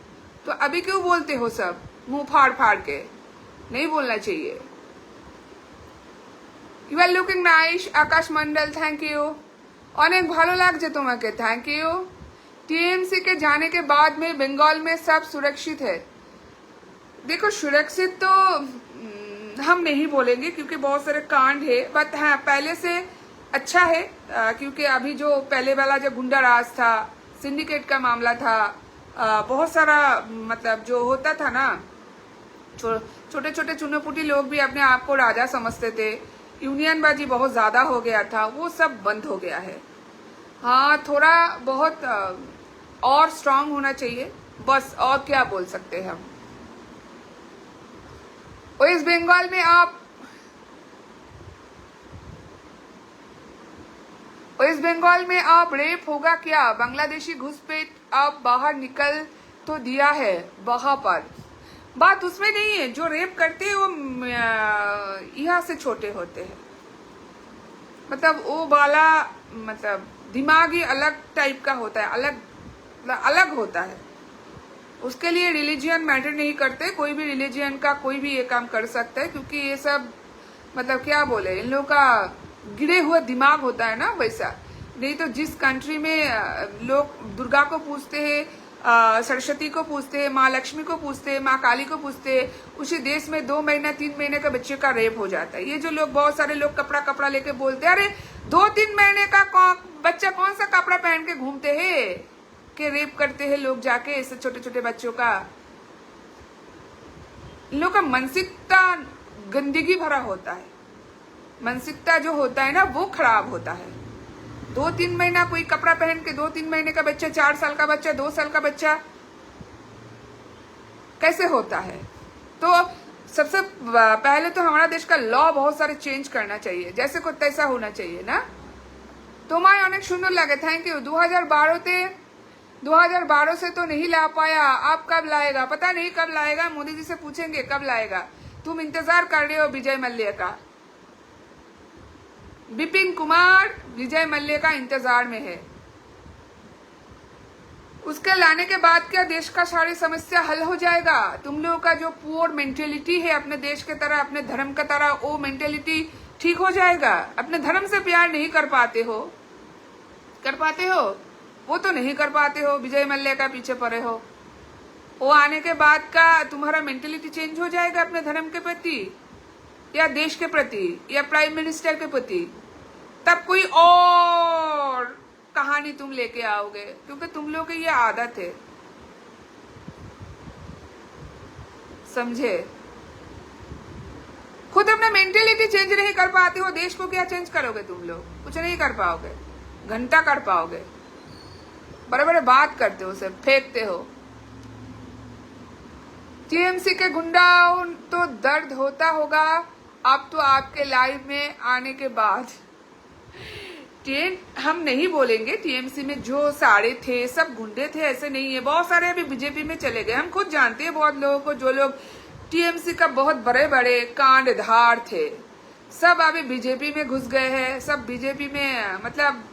तो अभी क्यों बोलते हो सब मुंह फाड़ फाड़ के? नहीं बोलना चाहिए। You are looking nice Akash Mandal, thank you. अनेक भालो लागছে তোমাকে, थैंक यू। टीएमसी के जाने के बाद में बंगाल में सब सुरक्षित है। देखो सुरक्षित तो हम नहीं बोलेंगे क्योंकि बहुत सारे कांड है, बट हाँ पहले से अच्छा है। क्योंकि अभी जो पहले वाला जो गुंडा राज था, सिंडिकेट का मामला था, बहुत सारा मतलब जो होता था ना, छोटे छोटे चुनपुटी लोग भी अपने आप को राजा समझते थे, यूनियनबाजी बहुत ज्यादा हो गया था, वो सब बंद हो गया है। हाँ थोड़ा बहुत और स्ट्रांग होना चाहिए बस, और क्या बोल सकते हैं हम। वेस्ट बंगाल में आप वेस्ट बंगाल में आप रेप होगा क्या? बांग्लादेशी घुसपैठ अब बाहर निकल तो दिया है वहां पर। बात उसमें नहीं है, जो रेप करते हैं वो यहाँ से छोटे होते हैं, मतलब वो वाला मतलब दिमागी अलग टाइप का होता है, अलग होता है। उसके लिए रिलीजियन मैटर नहीं करते, कोई भी रिलीजियन का कोई भी ये काम कर सकता है, क्योंकि ये सब मतलब क्या बोले, इन लोगों का गिरे हुआ दिमाग होता है ना वैसा। नहीं तो जिस कंट्री में लोग दुर्गा को पूजते हैं, सरस्वती को पूजते हैं, माँ लक्ष्मी को पूजते हैं, माँ काली को पूजते हैं, उसी देश में 2 महीना 3 महीने का बच्चे का रेप हो जाता है। ये जो लोग बहुत सारे लोग कपड़ा लेके बोलते हैं, अरे 2-3 महीने का बच्चा कौन सा कपड़ा पहन के घूमते हैं कि रेप करते हैं लोग जाके ऐसे छोटे छोटे बच्चों का। इन लोग का मानसिकता गंदगी भरा होता है, मानसिकता जो होता है ना वो खराब होता है। 2-3 महीना कोई कपड़ा पहन के 2-3 महीने का बच्चा, 4 साल का बच्चा, 2 साल का बच्चा कैसे होता है? तो सबसे पहले तो हमारा देश का लॉ बहुत सारे चेंज करना चाहिए, जैसे को तैसा होना चाहिए ना। तुम्हारे अनेक सुंदर लगे, थैंक यू। 2012 से तो नहीं ला पाया, आप कब लाएगा? पता नहीं कब लाएगा, मोदी जी से पूछेंगे कब लाएगा। तुम इंतजार कर रहे हो विजय मल्ल्या का। विपिन कुमार विजय मल्ल्या का इंतजार में है। उसके लाने के बाद क्या देश का सारी समस्या हल हो जाएगा? तुम लोगों का जो पुअर मेंटेलिटी है अपने देश के तरह, अपने धर्म का तरह, वो मेंटेलिटी ठीक हो जाएगा। अपने धर्म से प्यार नहीं कर पाते हो, वो तो नहीं कर पाते हो, विजय मल्ल्या का पीछे पड़े हो। वो आने के बाद का तुम्हारा मेंटेलिटी चेंज हो जाएगा अपने धर्म के प्रति या देश के प्रति या प्राइम मिनिस्टर के प्रति, तब कोई और कहानी तुम लेके आओगे, क्योंकि तुम लोग की ये आदत है, समझे? खुद अपना मेंटेलिटी चेंज नहीं कर पाते हो, देश को क्या चेंज करोगे? तुम लोग कुछ नहीं कर पाओगे, घंटा कर पाओगे। बड़े बड़े बात करते हो, सिर्फ फेंकते हो। टीएमसी के गुंडाओं तो दर्द होता होगा अब तो आपके लाइव में आने के बाद। हम नहीं बोलेंगे टीएमसी में जो सारे थे सब गुंडे थे, ऐसे नहीं है। बहुत सारे अभी बीजेपी में चले गए, हम खुद जानते हैं बहुत लोगों को, जो लोग टीएमसी का बहुत बड़े बड़े कांडधार थे, सब अभी बीजेपी में घुस गए हैं। सब बीजेपी में मतलब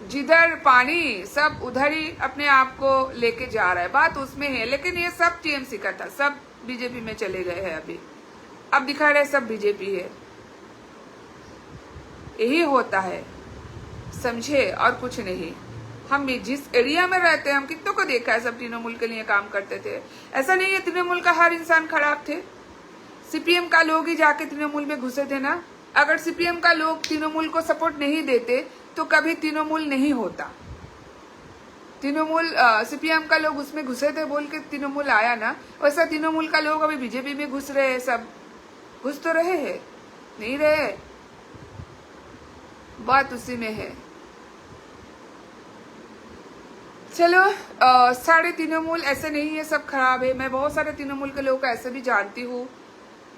जिधर पानी सब उधर ही अपने आप को लेके जा रहा है, बात उसमें है। लेकिन ये सब टीएमसी का था, सब बीजेपी में चले गए हैं। अभी अब दिखा रहे सब बीजेपी है। यही होता है, समझे, और कुछ नहीं। हम भी जिस एरिया में रहते हैं, हम कितनों को देखा है सब तृणमूल के लिए काम करते थे। ऐसा नहीं है तृणमूल का हर इंसान खराब थे, सीपीएम का लोग ही जाके तृणमूल में घुसे थे ना। अगर सीपीएम का लोग तृणमूल को सपोर्ट नहीं देते तो कभी तृणमूल नहीं होता। तृणमूल सीपीएम का लोग उसमें घुसे थे बोल के तृणमूल आया ना, वैसा तृणमूल का लोग अभी बीजेपी में घुस रहे हैं। सब घुस तो रहे हैं, नहीं रहे, बात उसी में है। चलो, सारे तृणमूल ऐसे नहीं है सब खराब है। मैं बहुत सारे तृणमूल के लोग ऐसे भी जानती हूँ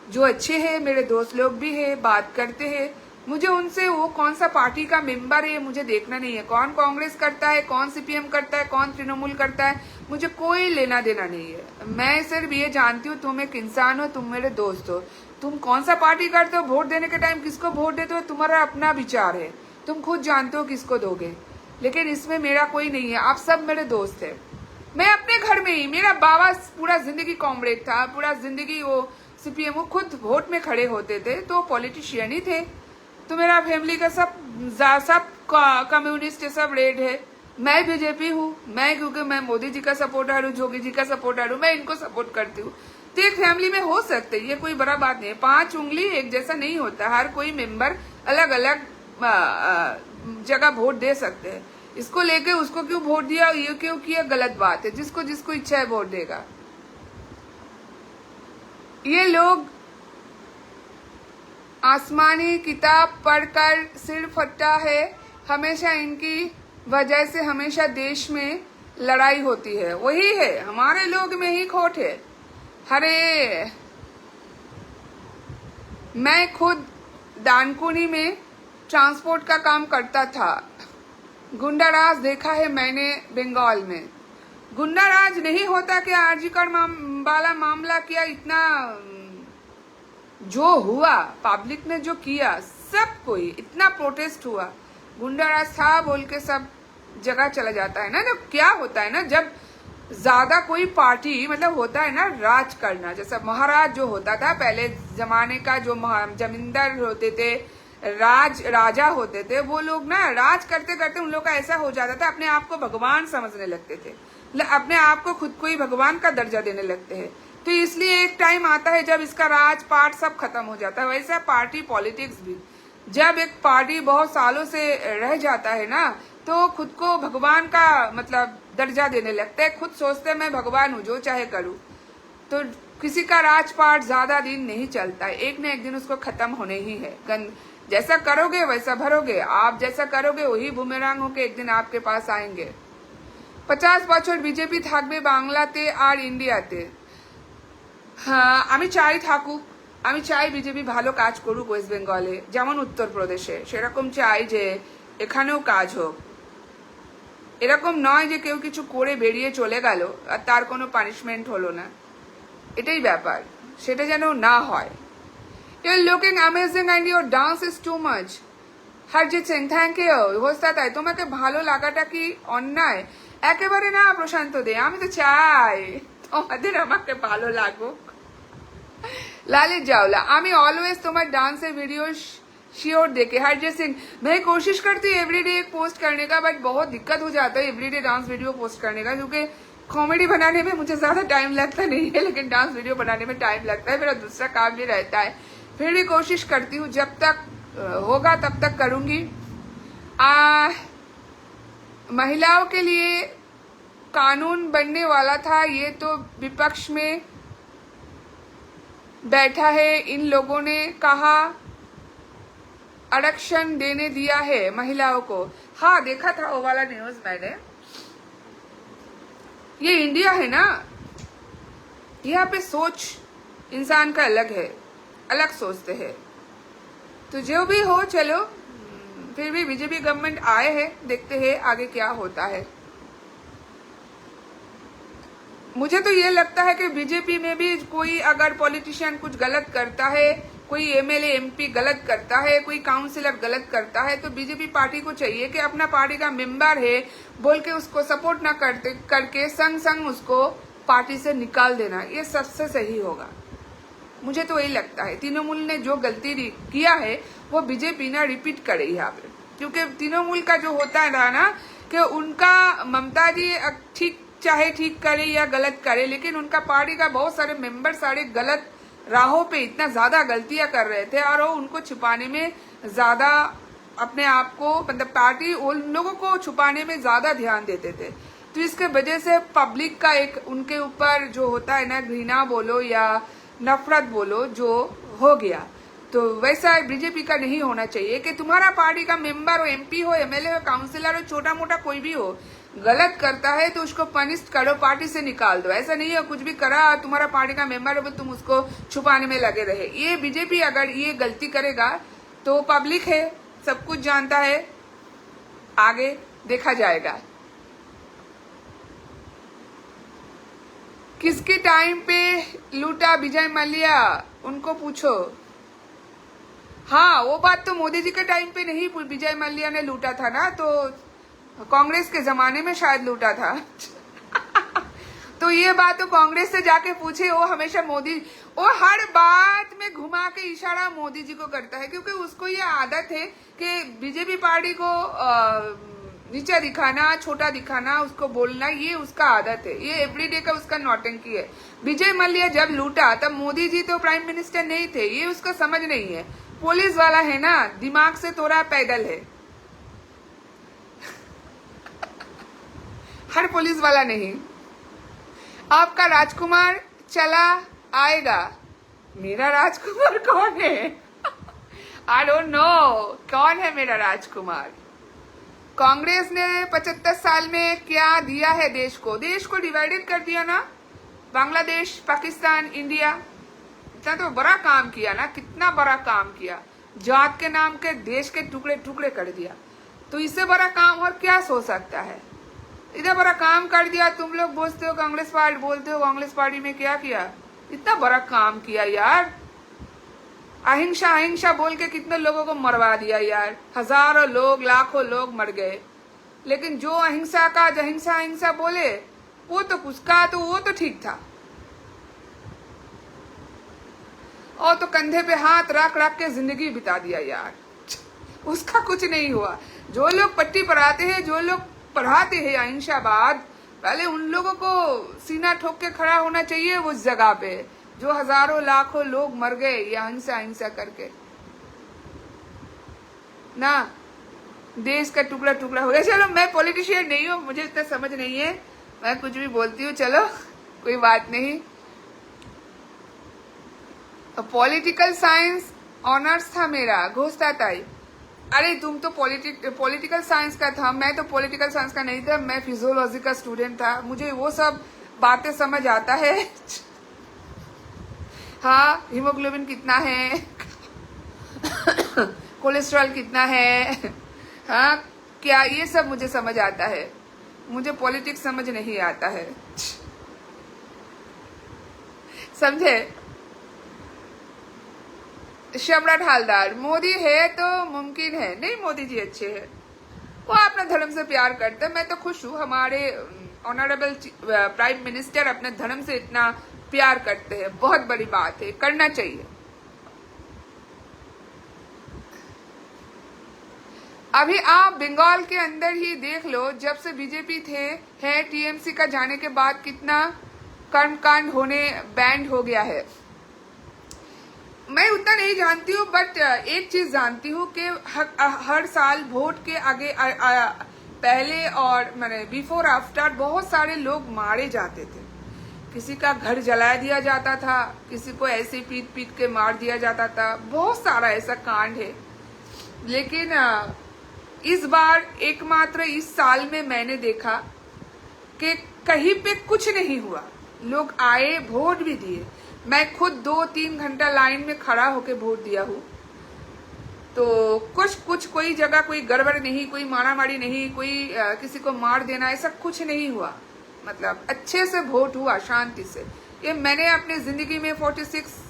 जो अच्छे हैं, मेरे दोस्त लोग भी है, बात करते हैं। मुझे उनसे वो कौन सा पार्टी का मेंबर है मुझे देखना नहीं है, कौन कांग्रेस करता है, कौन सीपीएम करता है, कौन तृणमूल करता है, मुझे कोई लेना देना नहीं है। मैं सिर्फ ये जानती हूँ तुम एक इंसान हो, तुम मेरे दोस्त हो। तुम कौन सा पार्टी करते हो, वोट देने के टाइम किसको वोट देते हो, तुम्हारा अपना विचार है, तुम खुद जानते हो किसको दोगे। लेकिन इसमें मेरा कोई नहीं है, आप सब मेरे दोस्त है। मैं अपने घर में ही, मेरा बाबा पूरा जिंदगी कॉमरेड था, पूरा जिंदगी वो सीपीएम, वो खुद वोट में खड़े होते थे तो पॉलिटिशियन ही थे। तो मेरा फैमिली का सब कम्युनिस्ट है, सब रेड है। मैं बीजेपी हूँ, मैं क्योंकि मैं मोदी जी का सपोर्टर हूँ, जोगी जी का सपोर्टर हूँ, मैं इनको सपोर्ट करती हूँ। तो एक फैमिली में हो सकते, ये कोई बड़ा बात नहीं है। 5 उंगली एक जैसा नहीं होता, हर कोई मेंबर अलग अलग जगह वोट दे सकते हैं। इसको लेके उसको क्यों वोट दिया, ये क्यों किया, गलत बात है। जिसको जिसको इच्छा है वोट देगा। ये लोग आसमानी किताब पढ़कर सिर फटा है, हमेशा इनकी वजह से हमेशा देश में लड़ाई होती है। वही है, हमारे लोग में ही खोट है। अरे मैं खुद दानकुनी में ट्रांसपोर्ट का काम करता था। गुंडाराज देखा है मैंने बंगाल में। गुंडाराज नहीं होता कि आरजीकर वाला मामला किया, इतना जो हुआ पब्लिक ने जो किया, सब कोई इतना प्रोटेस्ट हुआ, गुंडाराज था बोल के सब जगह चला जाता है ना। जब क्या होता है ना, जब ज्यादा कोई पार्टी मतलब होता है ना राज करना, जैसा महाराज जो होता था पहले जमाने का, जो जमींदार होते थे, राजा होते थे, वो लोग ना राज करते करते उन लोग का ऐसा हो जाता था, अपने आप को भगवान समझने लगते थे, अपने आप को खुद को ही भगवान का दर्जा देने लगते हैं। तो इसलिए एक टाइम आता है जब इसका राजपाट सब खत्म हो जाता है। वैसा पार्टी पॉलिटिक्स भी, जब एक पार्टी बहुत सालों से रह जाता है ना, तो खुद को भगवान का मतलब दर्जा देने लगता है, खुद सोचते हैं मैं भगवान हूँ, जो चाहे करूँ। तो किसी का राजपाट ज्यादा दिन नहीं चलता है, एक न एक दिन उसको खत्म होने ही है। जैसा करोगे वैसा भरोगे, आप जैसा करोगे वही बुमेरांग होके एक दिन आपके पास आएंगे। 50 বছর বিজেপি থাকবে বাংলাতে আর ইন্ডিয়াতে। হ্যাঁ, আমি চাই থাকুক, আমি চাই বিজেপি ভালো কাজ করুক ওয়েস্ট বেঙ্গলে, যেমন উত্তরপ্রদেশে, সেরকম চাই যে এখানেও কাজ হোক। এরকম নয় যে কেউ কিছু করে বেরিয়ে চলে গেল আর তার কোনো পানিশমেন্ট হলো না, এটাই ব্যাপার, সেটা যেন না হয়। You're looking amazing and your dance is too much. Harjit Singh, thank you. হোস্তাতাই, তোমাকে ভালো লাগাটা কি অন্যায়? একেবারে না প্রশান্ত দে, আমি তো চাই তোমাদের আমাকে ভালো লাগুক। लालित जावला, আমি অলওয়েজ তোমার डांसের वीडियो श्योर देखे। हरजीत सिंह, मैं कोशिश करती हूँ एवरीडे एक पोस्ट करने का, बट बहुत दिक्कत हो जाता है एवरीडे डांस वीडियो पोस्ट करने का, क्योंकि कॉमेडी बनाने में मुझे ज्यादा टाइम लगता नहीं है, लेकिन डांस वीडियो बनाने में टाइम लगता है, मेरा दूसरा काम भी रहता है। फिर भी कोशिश करती हूँ, जब तक होगा तब तक करूंगी। महिलाओं के लिए कानून बनने वाला था, ये तो विपक्ष में बैठा है, इन लोगों ने कहा आरक्षण देने दिया है महिलाओं को। हाँ, देखा था वो वाला न्यूज मैंने। ये इंडिया है ना, यहाँ पे सोच इंसान का अलग है, अलग सोचते हैं। तो जो भी हो, चलो फिर भी बीजेपी गवर्नमेंट आए हैं, देखते हैं आगे क्या होता है। मुझे तो ये लगता है कि बीजेपी में भी कोई अगर पॉलिटिशियन कुछ गलत करता है, कोई एमएलए एमपी गलत करता है, कोई काउंसिलर गलत करता है, तो बीजेपी पार्टी को चाहिए कि अपना पार्टी का मेंबर है बोल के उसको सपोर्ट ना करके संग संग उसको पार्टी से निकाल देना, ये सबसे सही होगा। मुझे तो यही लगता है तृणमूल ने जो गलती किया है वो बीजेपी ना रिपीट करे यहाँ पे, क्योंकि तृणमूल का जो होता है ना कि उनका ममता जी चाहे ठीक करे या गलत करे, लेकिन उनका पार्टी का बहुत सारे मेंबर सारे गलत राहों पे इतना ज्यादा गलतियां कर रहे थे और वो उनको छुपाने में ज्यादा अपने आप को, मतलब पार्टी उन लोगों को छुपाने में ज्यादा ध्यान देते थे। तो इसके वजह से पब्लिक का एक उनके ऊपर जो होता है ना, घृणा बोलो या नफरत बोलो, जो हो गया। तो वैसा बीजेपी का नहीं होना चाहिए कि तुम्हारा पार्टी का मेंबर हो, एमपी हो, एमएलए हो, काउंसिलर हो, छोटा मोटा कोई भी हो, गलत करता है तो उसको पनिश करो, पार्टी से निकाल दो। ऐसा नहीं है कुछ भी करा तुम्हारा पार्टी का मेंबर है तुम उसको छुपाने में लगे रहे। ये बीजेपी अगर ये गलती करेगा तो पब्लिक है, सब कुछ जानता है, आगे देखा जाएगा। किसके टाइम पे लूटा विजय मल्ल्या, उनको पूछो। हाँ, वो बात तो मोदी जी के टाइम पे नहीं विजय मल्ल्या ने लूटा था ना, तो कांग्रेस के जमाने में शायद लूटा था। तो ये बात तो कांग्रेस से जाके पूछे, वो हमेशा मोदी, वो हर बात में घुमा के इशारा मोदी जी को करता है, क्योंकि उसको ये आदत है कि बीजेपी पार्टी को नीचा दिखाना, छोटा दिखाना, उसको बोलना, ये उसका आदत है, ये एवरीडे का उसका नौटंकी है। विजय मल्ल्या जब लूटा तब मोदी जी तो प्राइम मिनिस्टर नहीं थे, ये उसका समझ नहीं है। पुलिस वाला है ना, दिमाग से थोड़ा पैदल है, हर पुलिस वाला नहीं। आपका राजकुमार चला आएगा, मेरा राजकुमार कौन है? आई डोंट नो कौन है मेरा राजकुमार। कांग्रेस ने 75 साल में क्या दिया है देश को? देश को डिवाइडेड कर दिया ना, बांग्लादेश, पाकिस्तान, इंडिया। इतना तो बड़ा काम किया ना, कितना बड़ा काम किया, जात के नाम के देश के टुकड़े टुकड़े कर दिया। तो इससे बड़ा काम और क्या हो सकता है? इतना बड़ा काम कर दिया। तुम लोग बोलते हो कांग्रेस पार्टी, बोलते हो कांग्रेस पार्टी में क्या किया? इतना बड़ा काम किया यार, अहिंसा अहिंसा बोल के कितने लोगों को मरवा दिया यार, हजारों लोग, लाखों लोग मर गए। लेकिन जो अहिंसा का अहिंसा अहिंसा बोले वो तो उसका तो वो तो ठीक था, और तो कंधे पे हाथ रख रख के जिंदगी बिता दिया यार, उसका कुछ नहीं हुआ। जो लोग पट्टी पढ़ाते हैं, जो लोग पढ़ाते हैं अहिंसावाद, पहले उन लोगों को सीना ठोक के खड़ा होना चाहिए उस जगह पे, जो हजारों लाखों लोग मर गए ये अहिंसा अहिंसा करके ना, देश का टुकड़ा टुकड़ा हो गया। चलो, मैं पॉलिटिशियन नहीं हूँ, मुझे इतना समझ नहीं है, मैं कुछ भी बोलती हूँ, चलो कोई बात नहीं। पॉलिटिकल साइंस ऑनर्स था मेरा, घोषताताई। अरे तुम तो पॉलिटिकल साइंस का था, मैं तो पॉलिटिकल साइंस का नहीं था, मैं फिजियोलॉजी का स्टूडेंट था, मुझे वो सब बातें समझ आता है। हाँ, हीमोग्लोबिन कितना है, कोलेस्ट्रॉल कितना है, हाँ क्या, ये सब मुझे समझ आता है, मुझे पॉलिटिक्स समझ नहीं आता है, समझे? सम्राट हालदार, मोदी है तो मुमकिन है नहीं, मोदी जी अच्छे हैं, वो अपने धर्म से प्यार करते हैं। मैं तो खुश हूँ, हमारे ऑनरेबल प्राइम मिनिस्टर अपने धर्म से इतना प्यार करते हैं, बहुत बड़ी बात है, करना चाहिए। अभी आप बंगाल के अंदर ही देख लो, जब से बीजेपी है टीएमसी का जाने के बाद कितना कर्मकांड होने बैंड हो गया है। मैं उतना नहीं जानती हूँ, बट एक चीज जानती हूँ कि हर साल वोट के आगे पहले और मैंने बिफोर आफ्टर बहुत सारे लोग मारे जाते थे, किसी का घर जला दिया जाता था, किसी को ऐसे पीट पीट के मार दिया जाता था, बहुत सारा ऐसा कांड है। लेकिन इस बार एकमात्र इस साल में मैंने देखा कि कहीं पे कुछ नहीं हुआ, लोग आए, वोट भी दिए। मैं खुद 2-3 घंटा लाइन में खड़ा होके वोट दिया हूँ, तो कुछ कोई जगह कोई गड़बड़ नहीं, कोई मारामारी नहीं, कोई किसी को मार देना, ऐसा कुछ नहीं हुआ। मतलब अच्छे से वोट हुआ, शांति से। ये मैंने अपनी जिंदगी में 46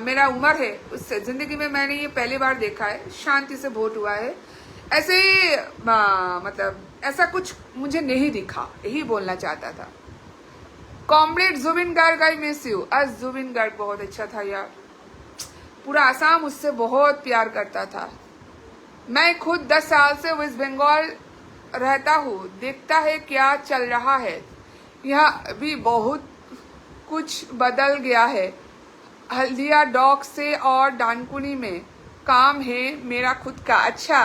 मेरा उम्र है, उससे जिंदगी में मैंने ये पहली बार देखा है, शांति से वोट हुआ है। ऐसे ही मतलब ऐसा कुछ मुझे नहीं दिखा, यही बोलना चाहता था। Comrade Zubeen Garg, I miss you. आज जुबिन गार्ग बहुत अच्छा था यार, पूरा आसाम उससे बहुत प्यार करता था। मैं खुद 10 साल से वेस्ट बंगाल रहता हूँ, देखता है क्या चल रहा है। यहाँ भी बहुत कुछ बदल गया है। हल्दिया डॉक से और डानकुनी में काम है मेरा खुद का। अच्छा,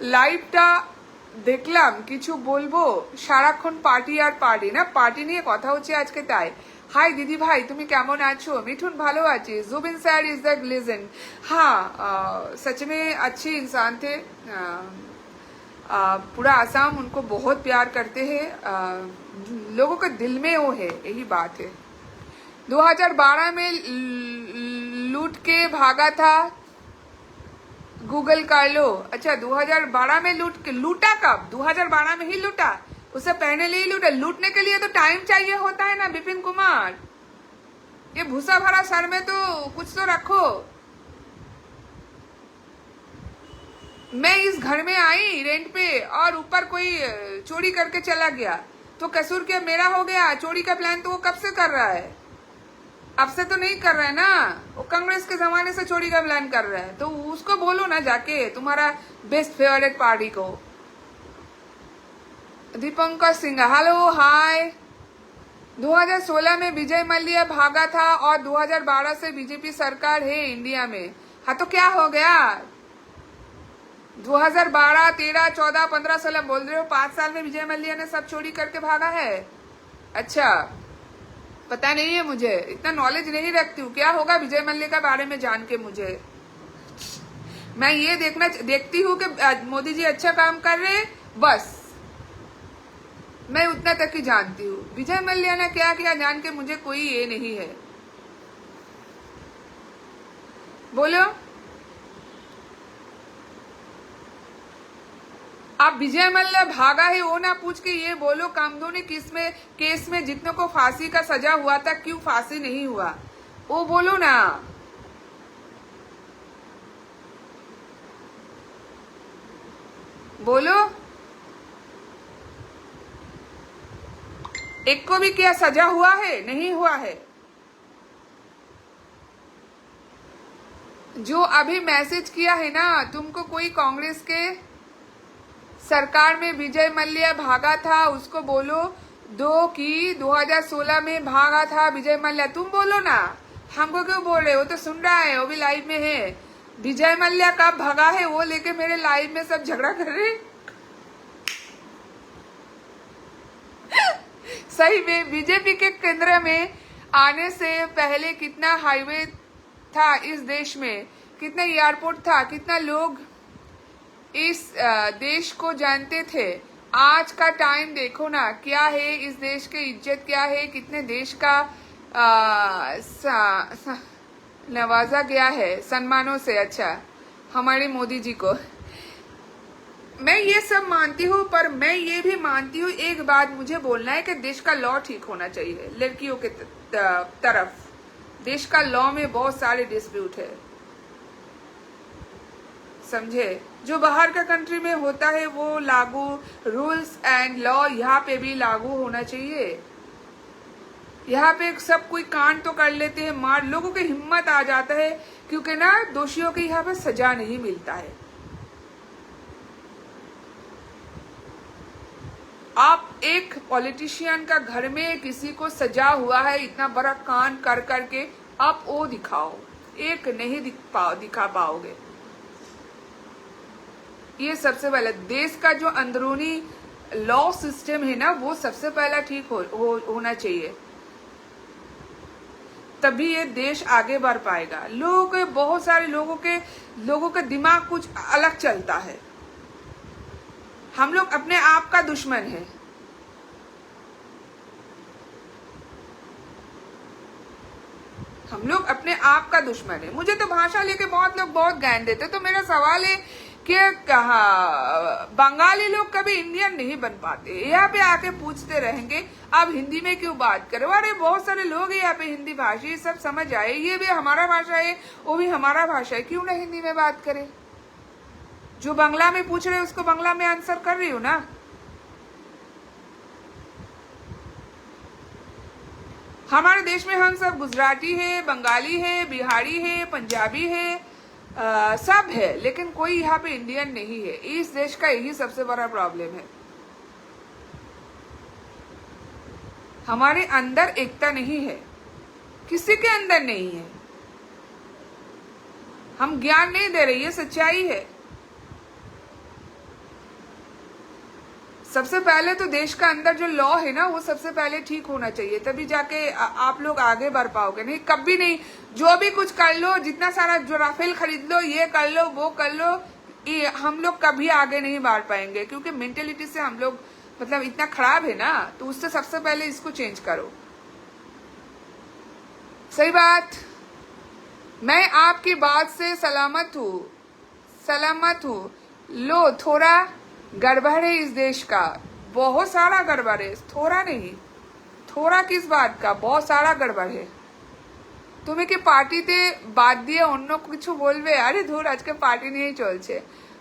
লাইভটা দেখলাম, কিছু বলবো? সারাক্ষণ পার্টি আর পার্টি না, পার্টি নিয়ে কথা হচ্ছে আজকে তাই। হাই দিদি ভাই, তুমি কেমন আছো? মিঠুন ভালো আছি। Zubeen sir is the legend. हाँ, सच में अच्छे इंसान थे। पूरा आसाम उनको बहुत प्यार करते हैं, लोगों के दिल में वो है, यही बात है। 2012 में लूट के भागा था, गूगल कर लो। अच्छा, 2012 में लूटा कब? 2012 में ही लूटा, उससे पहले नहीं लूटा। लूटने के लिए तो टाइम चाहिए होता है ना विपिन कुमार, ये भूसा भरा सर में तो कुछ तो रखो। मैं इस घर में आई रेंट पे और ऊपर कोई चोरी करके चला गया, तो कसूर क्या मेरा हो गया? चोरी का प्लान तो वो कब से कर रहा है, अब से तो नहीं कर रहा है ना, वो कांग्रेस के जमाने से चोरी का प्लान कर रहा है। तो उसको बोलो ना जाके, तुम्हारा बेस्ट फेवरेट पार्टी को। Dipankar Singh, hello hi. 2016 में विजय मल्ल्या भागा था और 2012 से बीजेपी सरकार है इंडिया में। हाँ, तो क्या हो गया? 2012, 13, 14, 15, 16 बोल रहे हो, 5 साल में विजय मल्ल्या ने सब चोरी करके भागा है? अच्छा, पता नहीं है, मुझे इतना नॉलेज नहीं रखती हूँ। क्या होगा विजय मल्ल्या के बारे में जान के मुझे? मैं ये देखती हूँ कि मोदी जी अच्छा काम कर रहे, बस मैं उतना तक ही जानती हूँ। विजय मल्ल्या ने क्या किया जान के मुझे कोई ये नहीं है। बोलो, आप विजय मल्ल्या भागा है वो ना पूछ के ये बोलो कामधुनी केस में जितनों को फांसी का सजा हुआ था, क्यों फांसी नहीं हुआ, वो बोलो ना। बोलो, एक को भी क्या सजा हुआ है? नहीं हुआ है। जो अभी मैसेज किया है ना तुमको, कोई कांग्रेस के सरकार में विजय मल्ल्या भागा था, उसको बोलो दो कि 2016 में भागा था विजय मल्ल्या। तुम बोलो ना, हमको क्यों बोल रहे हो? वो तो सुन रहा है, वो भी लाइव में है। विजय मल्ल्या कब भागा है वो लेके मेरे लाइव में सब झगड़ा कर रहे। सही में बीजेपी के केंद्र में आने से पहले कितना हाईवे था इस देश में, कितना एयरपोर्ट था, कितना लोग इस देश को जानते थे। आज का टाइम देखो ना, क्या है इस देश की इज्जत, क्या है, कितने देश का नवाजा गया है सम्मानों से। अच्छा, हमारे मोदी जी को मैं ये सब मानती हूँ, पर मैं ये भी मानती हूँ, एक बात मुझे बोलना है कि देश का लॉ ठीक होना चाहिए लड़कियों के तरफ। देश का लॉ में बहुत सारे डिस्प्यूट है, समझे? जो बाहर का कंट्री में होता है वो लागू, रूल्स एंड लॉ यहाँ पे भी लागू होना चाहिए। यहाँ पे सब कोई कांड तो कर लेते हैं, मार, लोगों की हिम्मत आ जाता है, क्योंकि ना दोषियों के यहाँ पे सजा नहीं मिलता है। आप एक पॉलिटिशियन का घर में किसी को सजा हुआ है इतना बड़ा कांड कर करके, आप वो दिखाओ, एक नहीं दिखा पाओगे। ये सबसे पहले देश का जो अंदरूनी लॉ सिस्टम है ना, वो सबसे पहला ठीक होना चाहिए, तभी ये देश आगे बढ़ पाएगा। लोगों के, बहुत सारे लोगों के दिमाग कुछ अलग चलता है। हम लोग अपने आप का दुश्मन है। हम लोग अपने आप का दुश्मन है। मुझे तो भाषा लेके बहुत लोग बहुत ज्ञान देते, तो मेरा सवाल है कि कहा बंगाली लोग कभी इंडियन नहीं बन पाते, यहाँ पे आके पूछते रहेंगे आप हिंदी में क्यों बात करो। अरे बहुत सारे लोग हैं यहाँ पे हिंदी भाषी, सब समझ आए, ये भी हमारा भाषा है, वो भी हमारा भाषा है, क्यों ना हिंदी में बात करें। जो बांग्ला में पूछ रहे उसको बांग्ला में आंसर कर रही हूँ ना। हमारे देश में हम सब गुजराती है, बंगाली है, बिहारी है, पंजाबी है, सब है, लेकिन कोई यहाँ पे इंडियन नहीं है। इस देश का यही सबसे बड़ा प्रॉब्लम है, हमारे अंदर एकता नहीं है, किसी के अंदर नहीं है। हम ज्ञान नहीं दे रहे, ये सच्चाई है। सबसे पहले तो देश का अंदर जो लॉ है ना, वो सबसे पहले ठीक होना चाहिए, तभी जाके आप लोग आगे बढ़ पाओगे। नहीं कभी नहीं, जो भी कुछ कर लो, जितना सारा जो राफेल खरीद लो, ये कर लो, वो कर लो, हम लोग कभी आगे नहीं बढ़ पाएंगे, क्योंकि मेंटेलिटी से हम लोग मतलब इतना खराब है ना। तो उससे सबसे पहले इसको चेंज करो। सही बात, मैं आपकी बात से सलामत हूँ। लो, थोड़ा गड़बड़ है इस देश का, बहुत सारा गड़बड़ है, थोड़ा नहीं। थोड़ा किस बात का, बहुत सारा गड़बड़ है। তুমি কি পার্টিতে বাদ দিয়ে অন্য কিছু বলবে? আরে ধুর, আজকে পার্টি নিয়েই চলছে।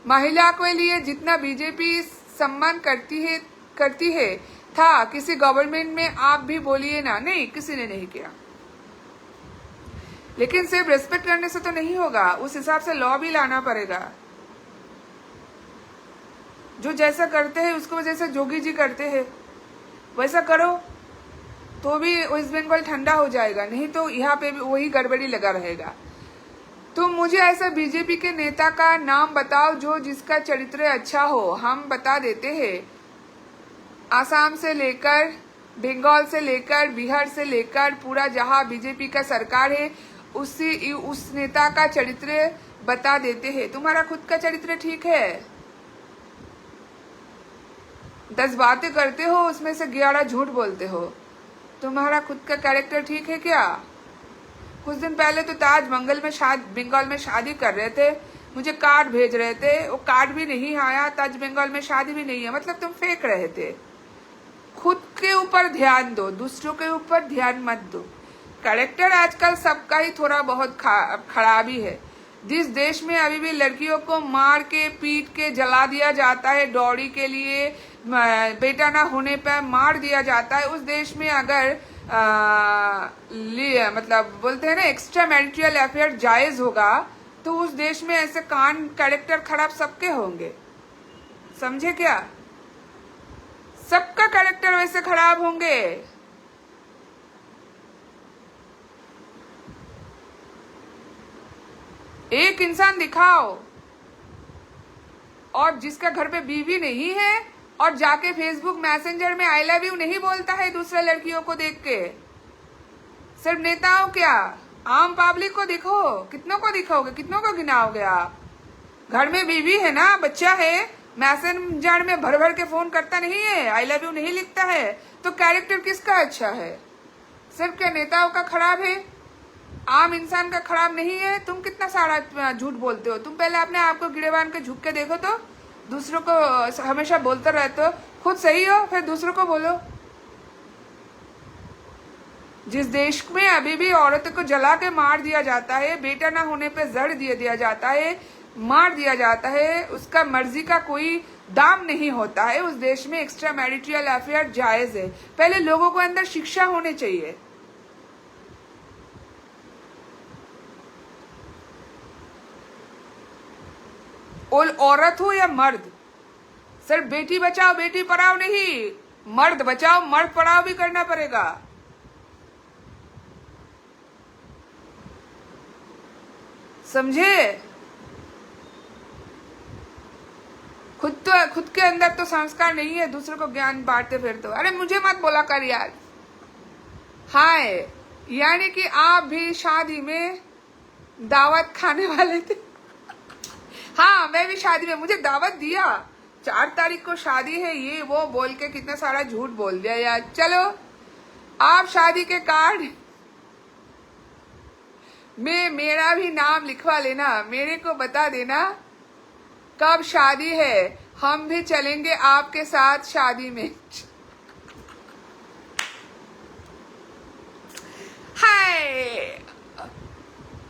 महिला के लिए जितना बीजेपी सम्मान करती है था किसी गवर्नमेंट में, आप भी बोलिए ना। नहीं, किसी ने नहीं किया, लेकिन सिर्फ रेस्पेक्ट करने से तो नहीं होगा, उस हिसाब से लॉ भी लाना पड़ेगा। जो जैसा करते हैं उसको जैसे जोगी जी करते हैं वैसा करो, तो भी वेस्ट बंगाल ठंडा हो जाएगा, नहीं तो यहाँ पे भी वही गड़बड़ी लगा रहेगा। तो मुझे ऐसा बीजेपी के नेता का नाम बताओ जो जिसका चरित्र अच्छा हो, हम बता देते हैं। आसाम से लेकर, बंगाल से लेकर, बिहार से लेकर, पूरा जहाँ बीजेपी का सरकार है उस नेता का चरित्र बता देते हैं। तुम्हारा खुद का चरित्र ठीक है? 10 बातें करते हो, उसमें से 11 झूठ बोलते हो। तुम्हारा खुद का कैरेक्टर ठीक है क्या? कुछ दिन पहले तो ताज बंगाल में शादी कर रहे थे, मुझे कार्ड भेज रहे थे, वो कार्ड भी नहीं आया, ताज बंगाल में शादी भी नहीं है, मतलब तुम फेंक रहे थे। खुद के ऊपर ध्यान दो, दूसरों के ऊपर ध्यान मत दो। कैरेक्टर आजकल सबका ही थोड़ा बहुत खराबी है। जिस देश में अभी भी लड़कियों को मार के, पीट के जला दिया जाता है, डॉरी के लिए, बेटा ना होने पर मार दिया जाता है, उस देश में अगर मतलब बोलते हैं ना एक्स्ट्रा मैरिटल अफेयर जायज होगा, तो उस देश में ऐसे कैरेक्टर खराब सबके होंगे। समझे क्या? सबका कैरेक्टर वैसे खराब होंगे। एक इंसान दिखाओ, और जिसका घर पे बीवी नहीं है और जाके फेसबुक मैसेंजर में आई लव यू नहीं बोलता है दूसरे लड़कियों को देख के। सिर्फ नेताओं क्या, आम पब्लिक को दिखो, कितनों को दिखाओगे, कितनों को गिनाओगे आप? घर में बीवी है ना, बच्चा है, मैसेंजर में भर भर के फोन करता नहीं है, आई लव यू नहीं लिखता है, तो कैरेक्टर किसका अच्छा है? सिर्फ क्या नेताओं का खराब है, आम इंसान का खराब नहीं है? तुम कितना सारा झूठ बोलते हो। तुम पहले अपने आप को गिरेबान के झुक के देखो, तो दूसरों को हमेशा बोलते रहते हो। खुद सही हो फिर दूसरों को बोलो। जिस देश में अभी भी औरतों को जला के मार दिया जाता है, बेटा ना होने पे जड़ दिया जाता है, मार दिया जाता है, उसका मर्जी का कोई दाम नहीं होता है, उस देश में एक्स्ट्रा मैरिटल अफेयर जायज है। पहले लोगों को अंदर शिक्षा होनी चाहिए। औरत हो या मर्द, सिर्फ बेटी बचाओ बेटी पढ़ाओ नहीं, मर्द बचाओ मर्द पढ़ाओ भी करना पड़ेगा। समझे? खुद के अंदर तो संस्कार नहीं है, दूसरों को ज्ञान बांटते फिरते हो। अरे मुझे मत बोला कर यार। हाय, यानी कि आप भी शादी में दावत खाने वाले थे? हाँ, मैं भी शादी में, मुझे दावत दिया, 4 तारीख को शादी है, ये वो बोल के कितना सारा झूठ बोल दिया यार। चलो, आप शादी के कार्ड मेरा भी नाम लिखवा लेना, मेरे को बता देना कब शादी है, हम भी चलेंगे आपके साथ शादी में। হাই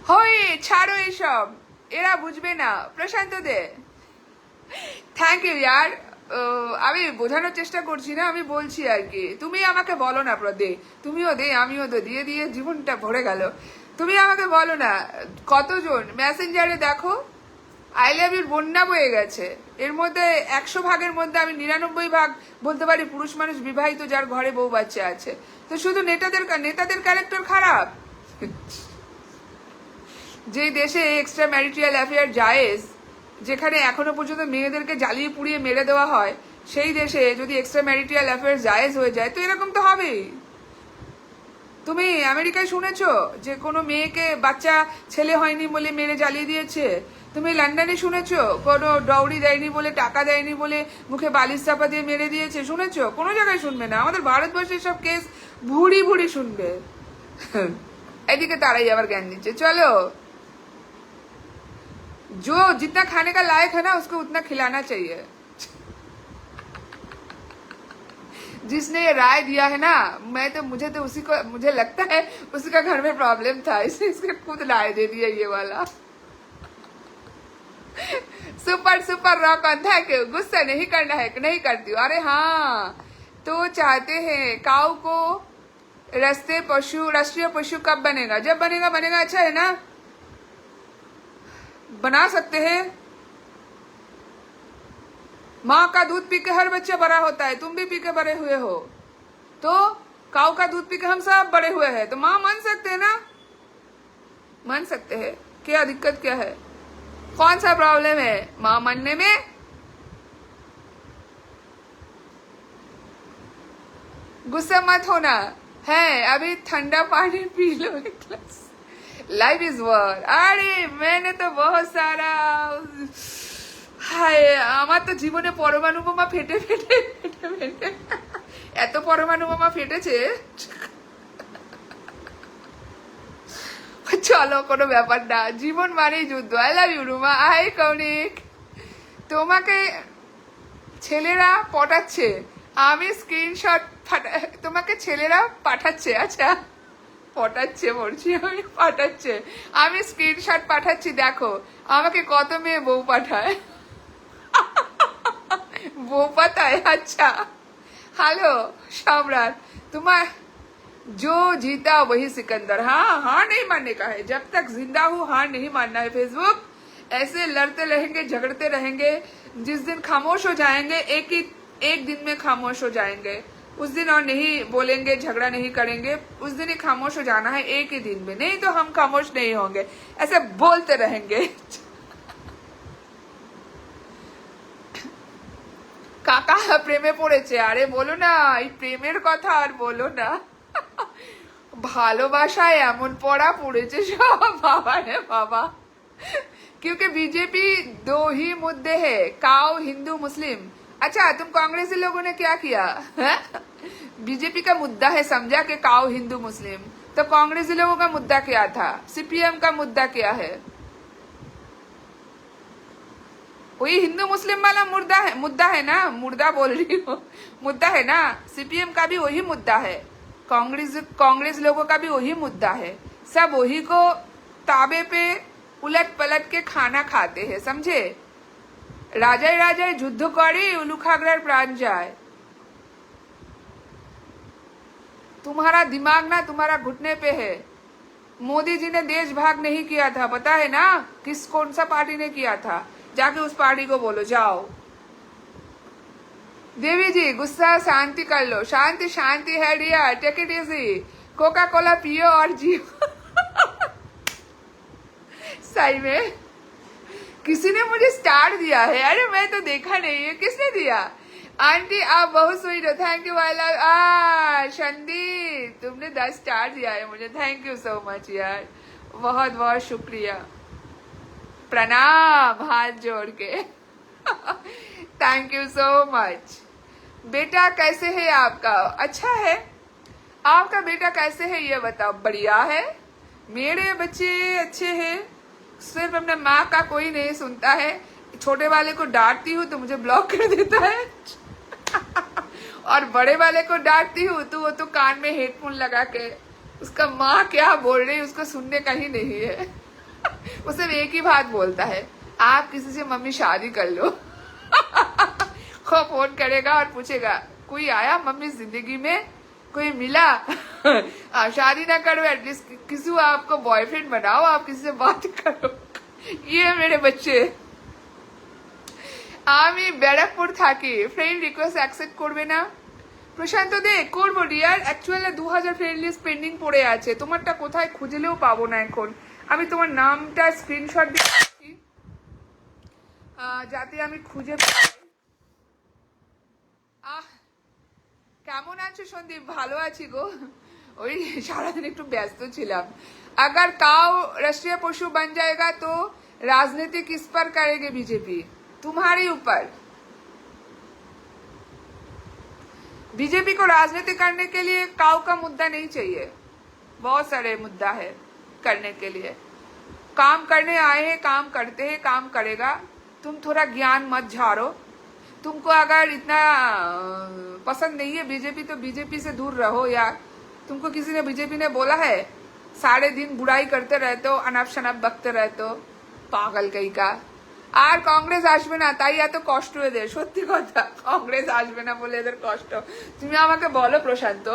হই, ছাড়ো এইসব, এরা বুঝবে না। প্রশান্ত দে, থ্যাংক ইউ ইয়ার। আমি বোঝানোর চেষ্টা করছি না, আমি বলছি আর কি। তুমি আমাকে বলো না প্রদে, তুমিও দে আমিও দে, দিয়ে দিয়ে জীবনটা ভরে গেল। তুমি আমাকে বলো না কতজন মেসেঞ্জারে দেখো আই লাভ ইউর বন্যা বয়ে গেছে। এর মধ্যে 100 ভাগের মধ্যে আমি 99 ভাগ বলতে পারি পুরুষ মানুষ বিবাহিত, যার ঘরে বউ বাচ্চা আছে। তো শুধু নেতাদের ক্যারেক্টার খারাপ। যে দেশে এক্সট্রা ম্যারিটাল অ্যাফেয়ার জায়েজ, যেখানে এখনো পর্যন্ত মেয়েদেরকে জ্বালিয়ে পুড়িয়ে মেরে দেওয়া হয়, সেই দেশে যদি এক্সট্রা ম্যারিটাল অ্যাফেয়ার জায়েজ হয়ে যায় তো এরকম তো হবেই। তুমি আমেরিকায় শুনেছো যে কোনো মেয়েকে বাচ্চা ছেলে হয়নি বলে মেরে জ্বালিয়ে দিয়েছে? তুমি লন্ডনে শুনেছো কোনো ডাউরি দেয়নি বলে, টাকা দেয়নি বলে মুখে বালিশ চাপা দিয়ে মেরে দিয়েছে? শুনেছো? কোনো জায়গায় শুনবে না। আমাদের ভারতবর্ষের সব কেস ভুড়ি ভুড়ি শুনবে। এদিকে তারাই আবার জ্ঞান দিচ্ছে। চলো, जो जितना खाने का लायक है ना उसको उतना खिलाना चाहिए। जिसने ये राय दिया है ना, मुझे लगता है उसका घर में प्रॉब्लम था, इसने इसका खुद राय दे दिया ये वाला। Super super rock on, thank you. गुस्सा नहीं करना है, नहीं करती हूँ। अरे हाँ, तो चाहते हैं काऊ को राष्ट्रीय पशु कब बनेगा? जब बनेगा बनेगा। अच्छा है ना, बना सकते हैं। माँ का दूध पी के हर बच्चा बड़ा होता है, तुम भी पी के बड़े हुए हो, तो काऊ का दूध पी के हम सब बड़े हुए हैं, तो माँ मान सकते हैं ना, मान सकते हैं। क्या दिक्कत क्या है? कौन सा प्रॉब्लम है माँ मानने में? गुस्सा मत होना है, अभी ठंडा पानी पी लो एक ग्लास। Life is war. अरे मैंने तो बहुत सारा, হায় আমার তো জীবনে পরমাণু বোমা ফেটে ফেটে ফেটে ফেটে এত পরমাণু বোমা ফেটেছে। চলো, কোনো ব্যাপার না, জীবন মানেই যুদ্ধ। I love you Ruma. Hi Kaunik, তোমাকে ছেলেরা পটাচ্ছে, আমি স্ক্রিনশট তোমাকে ছেলেরা পাঠাচ্ছে। আচ্ছা, পটাচ্ছে বলছি আমি, পাঠাচ্ছে, আমি স্ক্রিনশট পাঠাচ্ছি, দেখো আমাকে কত মেয়ে বউ পাঠায়। বউ পাঠায়? আচ্ছা, हेलो सम्राट, तुम्हारा जो जीता वही सिकंदर। हाँ, हार नहीं मानने का है, जब तक जिंदा हूँ हार नहीं मानना है। फेसबुक ऐसे लड़ते रहेंगे, झगड़ते रहेंगे, जिस दिन खामोश हो जाएंगे, एक दिन में खामोश हो जाएंगे, उस दिन और नहीं बोलेंगे, झगड़ा नहीं करेंगे, उस दिन ही खामोश हो जाना है, एक ही दिन में। नहीं तो हम खामोश नहीं होंगे, ऐसे बोलते रहेंगे। কাকা প্রেমে পড়েছে? আরে বলো না, এই প্রেমের কথা আর বলো না। ভালোবাসায় এমন পড়া পড়েছে সব, বাবা রে বাবা। क्योंकि बीजेपी 2 ही मुद्दे है, काऊ हिंदू मुस्लिम। अच्छा, तुम कांग्रेसी लोगों ने क्या किया? बीजेपी का मुद्दा है समझा कि काऊ हिंदू मुस्लिम, तो कांग्रेसी लोगों का मुद्दा क्या था? सीपीएम का मुद्दा क्या है? वही हिंदू मुस्लिम वाला मुद्दा है ना, मुर्दा बोल रही हूँ, मुद्दा है ना। सीपीएम का भी वही मुद्दा है, कांग्रेस लोगों का भी वही मुद्दा है। सब वही को ताबे पे उलट पलट के खाना खाते हैं, समझे? রাজায় রাজায় যুদ্ধ করে উলুখাগড়ার প্রাণ যায়। तुम्हारा दिमाग ना तुम्हारा घुटने पे है। मोदी जी ने देश भाग नहीं किया था, पता है ना? कौन सा पार्टी ने किया था? जाके उस पार्टी को बोलो, जाओ। देवी जी, गुस्सा शांति कर लो। शांति शांति है dear, take it easy. Coca Cola पियो और जियो। सही में किसी ने मुझे स्टार दिया है। अरे मैं तो देखा नहीं है, किसने दिया? आंटी आप बहुत स्वीट हो, thank you. I love Sandeep, तुमने 10 स्टार दिया है मुझे, थैंक यू सो मच यार, बहुत बहुत शुक्रिया, प्रणाम हाथ जोड़ के। Thank you so much. बेटा कैसे है आपका? अच्छा है। आपका बेटा कैसे है ये बताओ? बढ़िया है। मेरे बच्चे अच्छे हैं, सिर्फ अपने माँ का कोई नहीं सुनता है। छोटे वाले को डांटती हूँ तो मुझे ब्लॉक कर देता है और बड़े वाले को डांटती हूँ तो वो तो कान में हेडफोन लगा के उसका माँ क्या बोल रही है उसको सुनने का ही नहीं है वो सिर्फ एक ही बात बोलता है, आप किसी से मम्मी शादी कर लो खो फोन करेगा और पूछेगा कोई आया मम्मी जिंदगी में, कोई मिला आप शादी ना करो, एटलीस्ट किसी को आपको बॉयफ्रेंड बनाओ, आप किसी से बात करो ये है मेरे बच्चे। আমি ব্যারাকপুর থাকি, ফ্রেন্ড রিকোয়েস্ট অ্যাকসেপ্ট করবে না? প্রশান্ত দে করবো dear, actually 2000 friend list pending পড়ে আছে, তোমারটা কোথায় খুঁজলেও পাবো না এখন। আমি তোমার নামটা স্ক্রিনশট দিচ্ছি যাতে আমি খুঁজে পাই। কেমন আছো সন্দীপ? ভালো আছি গো, ওই সারাদিন একটু ব্যস্ত ছিলাম। अगर काऊ राष्ट्रीय पशु बन जाएगा तो राजनीति किस पर करेगी बीजेपी? तुम्हारे ऊपर। बीजेपी को राजनीति करने के लिए काऊ का मुद्दा नहीं चाहिए, बहुत सारे मुद्दा है करने के लिए। काम करने आए हैं, काम करते हैं, काम करेगा। तुम थोड़ा ज्ञान मत झाड़ो। तुमको अगर इतना पसंद नहीं है बीजेपी तो बीजेपी से दूर रहो यार। तुमको किसी ने बीजेपी ने बोला है सारे दिन बुराई करते रहते हो, अनप शनप बकते रहते हो, पागल कहीं का। আর কংগ্রেস আসবে না তাই এত কষ্ট এদের, সত্যি কথা কংগ্রেস আসবে না বলে এদের কষ্ট। তুমি আমাকে বলো প্রশান্ত,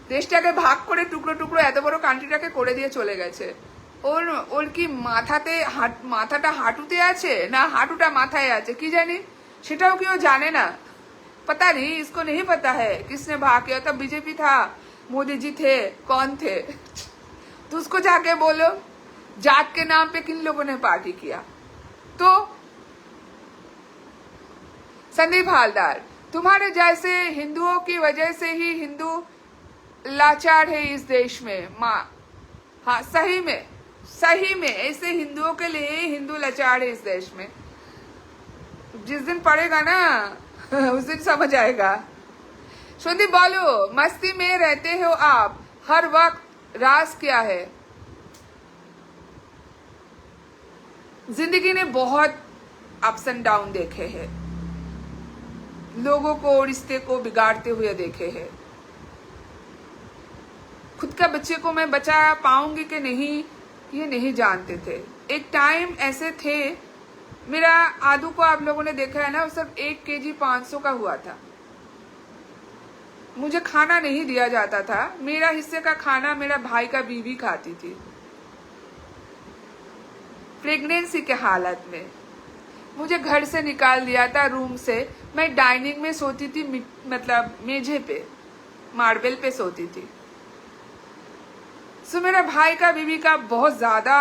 দেশটাকে ভাগ করে টুকরো টুকরো এত বড় কান্ট্রিটাকে করে দিয়ে চলে গেছে, ওর ওর কি মাথাটা হাঁটুতে আছে না হাঁটুটা মাথায় আছে কি জানি, সেটাও কেউ জানে না। पता नहीं, इसको नहीं पता है किसने भाग किया। तब बीजेपी था, मोदी जी थे, कौन थे तो उसको जाके बोलो जात के नाम पे किन लोगों ने पार्टी किया। तो संदीप हालदार, तुम्हारे जैसे हिंदुओं की वजह से ही हिंदू लाचार है इस देश में माँ। हाँ सही में ऐसे हिंदुओं के लिए हिंदू लाचार है इस देश में। जिस दिन पड़ेगा ना उस दिन समझ आएगा। संदीप बोलो, मस्ती में रहते हो आप हर वक्त, राज क्या है? जिंदगी ने बहुत अप्स एंड डाउन देखे हैं, लोगों को रिश्ते को बिगाड़ते हुए देखे हैं। खुद का बच्चे को मैं बचा पाऊंगी कि नहीं ये नहीं जानते थे। एक टाइम ऐसे थे, मेरा आदू को आप लोगों ने देखा है ना, वो सिर्फ 1 kg 500 का हुआ था। मुझे खाना नहीं दिया जाता था, मेरा हिस्से का खाना मेरा भाई का बीवी खाती थी। प्रेगनेंसी के हालत में मुझे घर से निकाल दिया था रूम से, मैं डाइनिंग में सोती थी, मतलब मेजे पे मार्बल पे सोती थी। सो मेरा भाई का बीवी का बहुत ज्यादा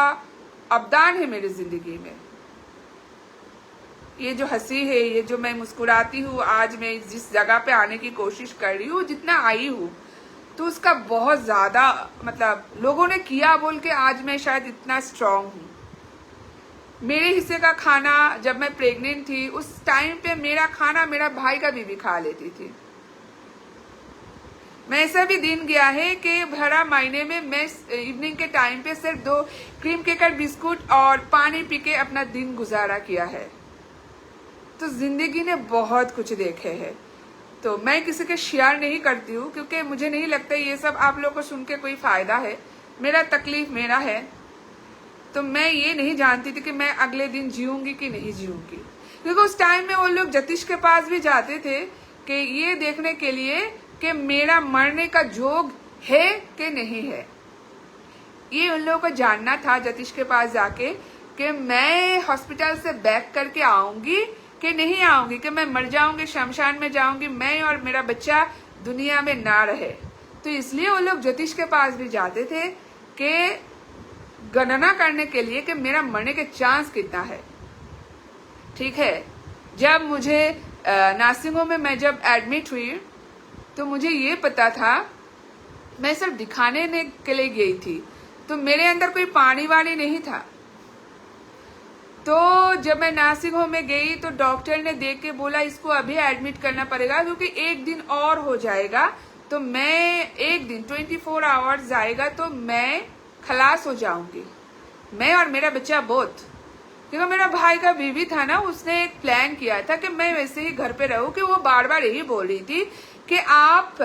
अवदान है मेरी जिंदगी में। ये जो हंसी है, ये जो मैं मुस्कुराती हूँ, आज मैं जिस जगह पे आने की कोशिश कर रही हूँ, जितना आई हूँ तो उसका बहुत ज्यादा मतलब लोगों ने किया बोल के आज मैं शायद इतना स्ट्रांग हूँ। मेरे हिस्से का खाना जब मैं प्रेग्नेंट थी उस टाइम पे मेरा खाना मेरा भाई का बीवी खा लेती थी। मैं ऐसा भी दिन गया है कि भरा महीने में मैं इवनिंग के टाइम पे सिर्फ 2 क्रीम केकर बिस्कुट और पानी पी के अपना दिन गुजारा किया है। तो जिंदगी ने बहुत कुछ देखे है, तो मैं किसी के शेयर नहीं करती हूँ क्योंकि मुझे नहीं लगता ये सब आप लोगों को सुन के कोई फायदा है। मेरा तकलीफ मेरा है, तो मैं ये नहीं जानती थी कि मैं अगले दिन जीऊंगी कि नहीं जीऊंगी। क्योंकि उस टाइम में वो लोग जतीश के पास भी जाते थे कि ये देखने के लिए कि मेरा मरने का जोग है कि नहीं है। ये उन लोगों को जानना था जतीश के पास जाके कि मैं हॉस्पिटल से बैक करके आऊंगी कि नहीं आऊंगी, कि मैं मर जाऊंगी, शमशान में जाऊंगी, मैं और मेरा बच्चा दुनिया में ना रहे। तो इसलिए वो लोग जतीश के पास भी जाते थे कि गणना करने के लिए कि मेरा मरने के चांस कितना है। ठीक है, जब मुझे नर्सिंग होम में मैं जब एडमिट हुई तो मुझे ये पता था, मैं सिर्फ दिखाने के लिए गई थी, तो मेरे अंदर कोई पानी वानी नहीं था। तो जब मैं नर्सिंग होम में गई तो डॉक्टर ने देख के बोला इसको अभी एडमिट करना पड़ेगा क्योंकि 1 दिन और हो जाएगा, तो मैं 1 दिन 24 आवर्स जाएगा तो मैं खलास हो जाऊंगी, मैं और मेरा बच्चा बोथ। क्योंकि मेरा भाई का बीवी था ना, उसने एक प्लान किया था कि मैं वैसे ही घर पे रहूं, कि वो बार बार यही बोल रही थी कि आप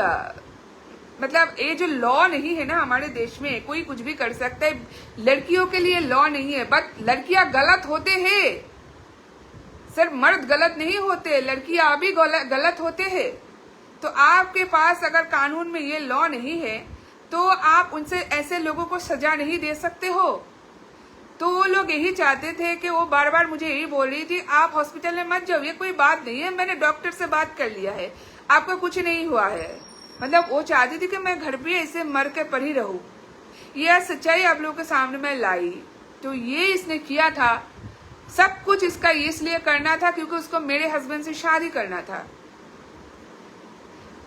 मतलब ये जो लॉ नहीं है ना हमारे देश में, कोई कुछ भी कर सकता है, लड़कियों के लिए लॉ नहीं है, बट लड़कियां गलत होते हैं सर, मर्द गलत नहीं होते, लड़कियां भी गलत होते हैं। तो आपके पास अगर कानून में ये लॉ नहीं है तो आप उनसे ऐसे लोगों को सजा नहीं दे सकते हो। तो वो लोग यही चाहते थे कि वो बार बार मुझे यही बोल रही थी आप हॉस्पिटल में मत जाओ, ये कोई बात नहीं है, मैंने डॉक्टर से बात कर लिया है, आपको कुछ नहीं हुआ है। मतलब वो चाहती थी कि मैं घर पे ऐसे मर के पड़ी रहूं। यह सच्चाई आप लोगों के सामने मैं लाई। तो ये इसने किया था, सब कुछ इसका इसलिए करना था क्योंकि उसको मेरे हस्बैंड से शादी करना था,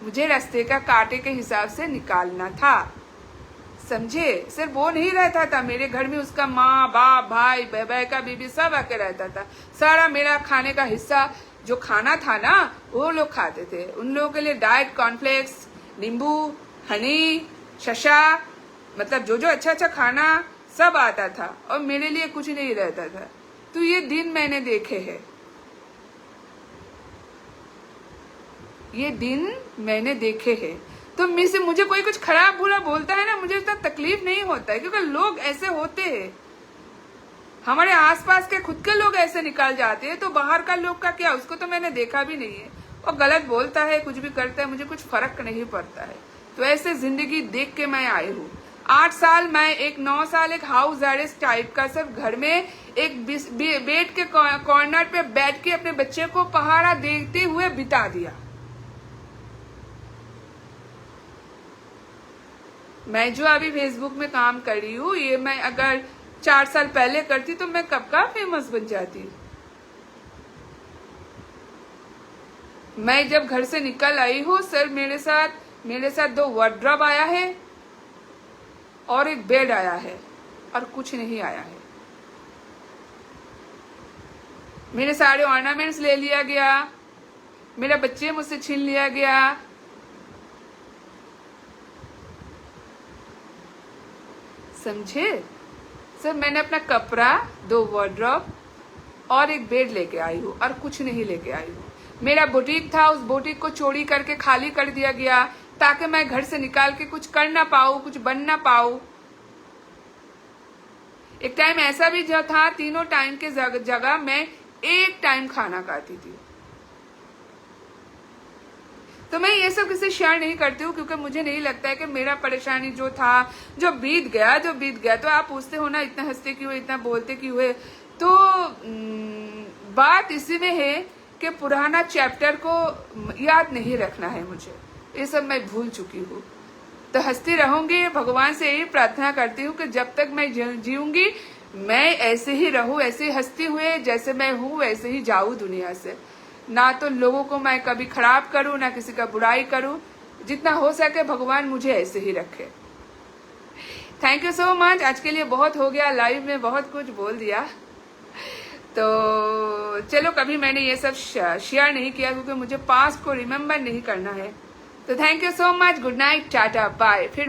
मुझे रास्ते का कांटे के हिसाब से निकालना था, समझे। सिर्फ वो नहीं रहता था मेरे घर में, उसका माँ बाप भाई बहन का बीबी सब आके रहता था। सारा मेरा खाने का हिस्सा जो खाना था ना वो लोग खाते थे। उन लोगों के लिए डाइट कॉर्नफ्लेक्स, नींबू, हनी, शशा, मतलब जो जो अच्छा अच्छा खाना सब आता था, और मेरे लिए कुछ नहीं रहता था। तो ये दिन मैंने देखे हैं, ये दिन मैंने देखे हैं। तो मुझे कोई कुछ खराब बुरा बोलता है ना, मुझे इतना तकलीफ नहीं होता है, क्योंकि लोग ऐसे होते हैं, हमारे आसपास के खुद के लोग ऐसे निकल जाते हैं, तो बाहर का लोग का क्या, उसको तो मैंने देखा भी नहीं है, वो गलत बोलता है कुछ भी करता है, मुझे कुछ फर्क नहीं पड़ता है। तो ऐसे जिंदगी देख के मैं आई हूँ। 8 साल मैं 9 साल एक हाउस अरेस्ट टाइप का सब घर में एक बेड के कॉर्नर पे बैठ के अपने बच्चे को पहाड़ा देखते हुए बिता दिया। मैं जो अभी फेसबुक में काम कर रही हूँ, ये मैं अगर 4 साल पहले करती तो मैं कब का फेमस बन जाती। मैं जब घर से निकल आई हूँ सर, मेरे साथ 2 वार्डरोब आया है और एक बेड आया है, और कुछ नहीं आया है। मेरे सारे ऑर्नामेंट्स ले लिया गया, मेरा बच्चे मुझसे छीन लिया गया। समझे सर, मैंने अपना कपड़ा, 2 वार्डरोब और एक बेड लेके आई हूँ, और कुछ नहीं लेके आई हूँ। मेरा बुटीक था, उस बुटीक को चोरी करके खाली कर दिया गया ताकि मैं घर से निकाल के कुछ कर ना पाऊँ, कुछ बन ना पाऊँ। एक टाइम ऐसा भी जो था, 3 टाइम के जगह मैं 1 टाइम खाना खाती थी। तो मैं ये सब किसी शेयर नहीं करती हूँ, क्योंकि मुझे नहीं लगता है कि मेरा परेशानी जो था, जो बीत गया। तो आप पूछते हो ना इतना हंसते क्यों, इतना बोलते क्यों हुए, तो बात इसी में है कि पुराना चैप्टर को याद नहीं रखना है मुझे, ये सब मैं भूल चुकी हूँ। तो हंसती रहूंगी, भगवान से यही प्रार्थना करती हूँ कि जब तक मैं जीऊंगी मैं ऐसे ही रहूं, ऐसे ही हंसती हुए, जैसे मैं हूँ वैसे ही जाऊं दुनिया से। ना तो लोगों को मैं कभी खराब करूं, ना किसी का बुराई करूं, जितना हो सके भगवान मुझे ऐसे ही रखे। Thank you so much. आज के लिए बहुत हो गया, लाइव में बहुत कुछ बोल दिया। तो चलो, कभी मैंने ये सब शेयर नहीं किया क्योंकि मुझे पास्ट को रिमेम्बर नहीं करना है। तो thank you so much, good night, tata, bye. फिर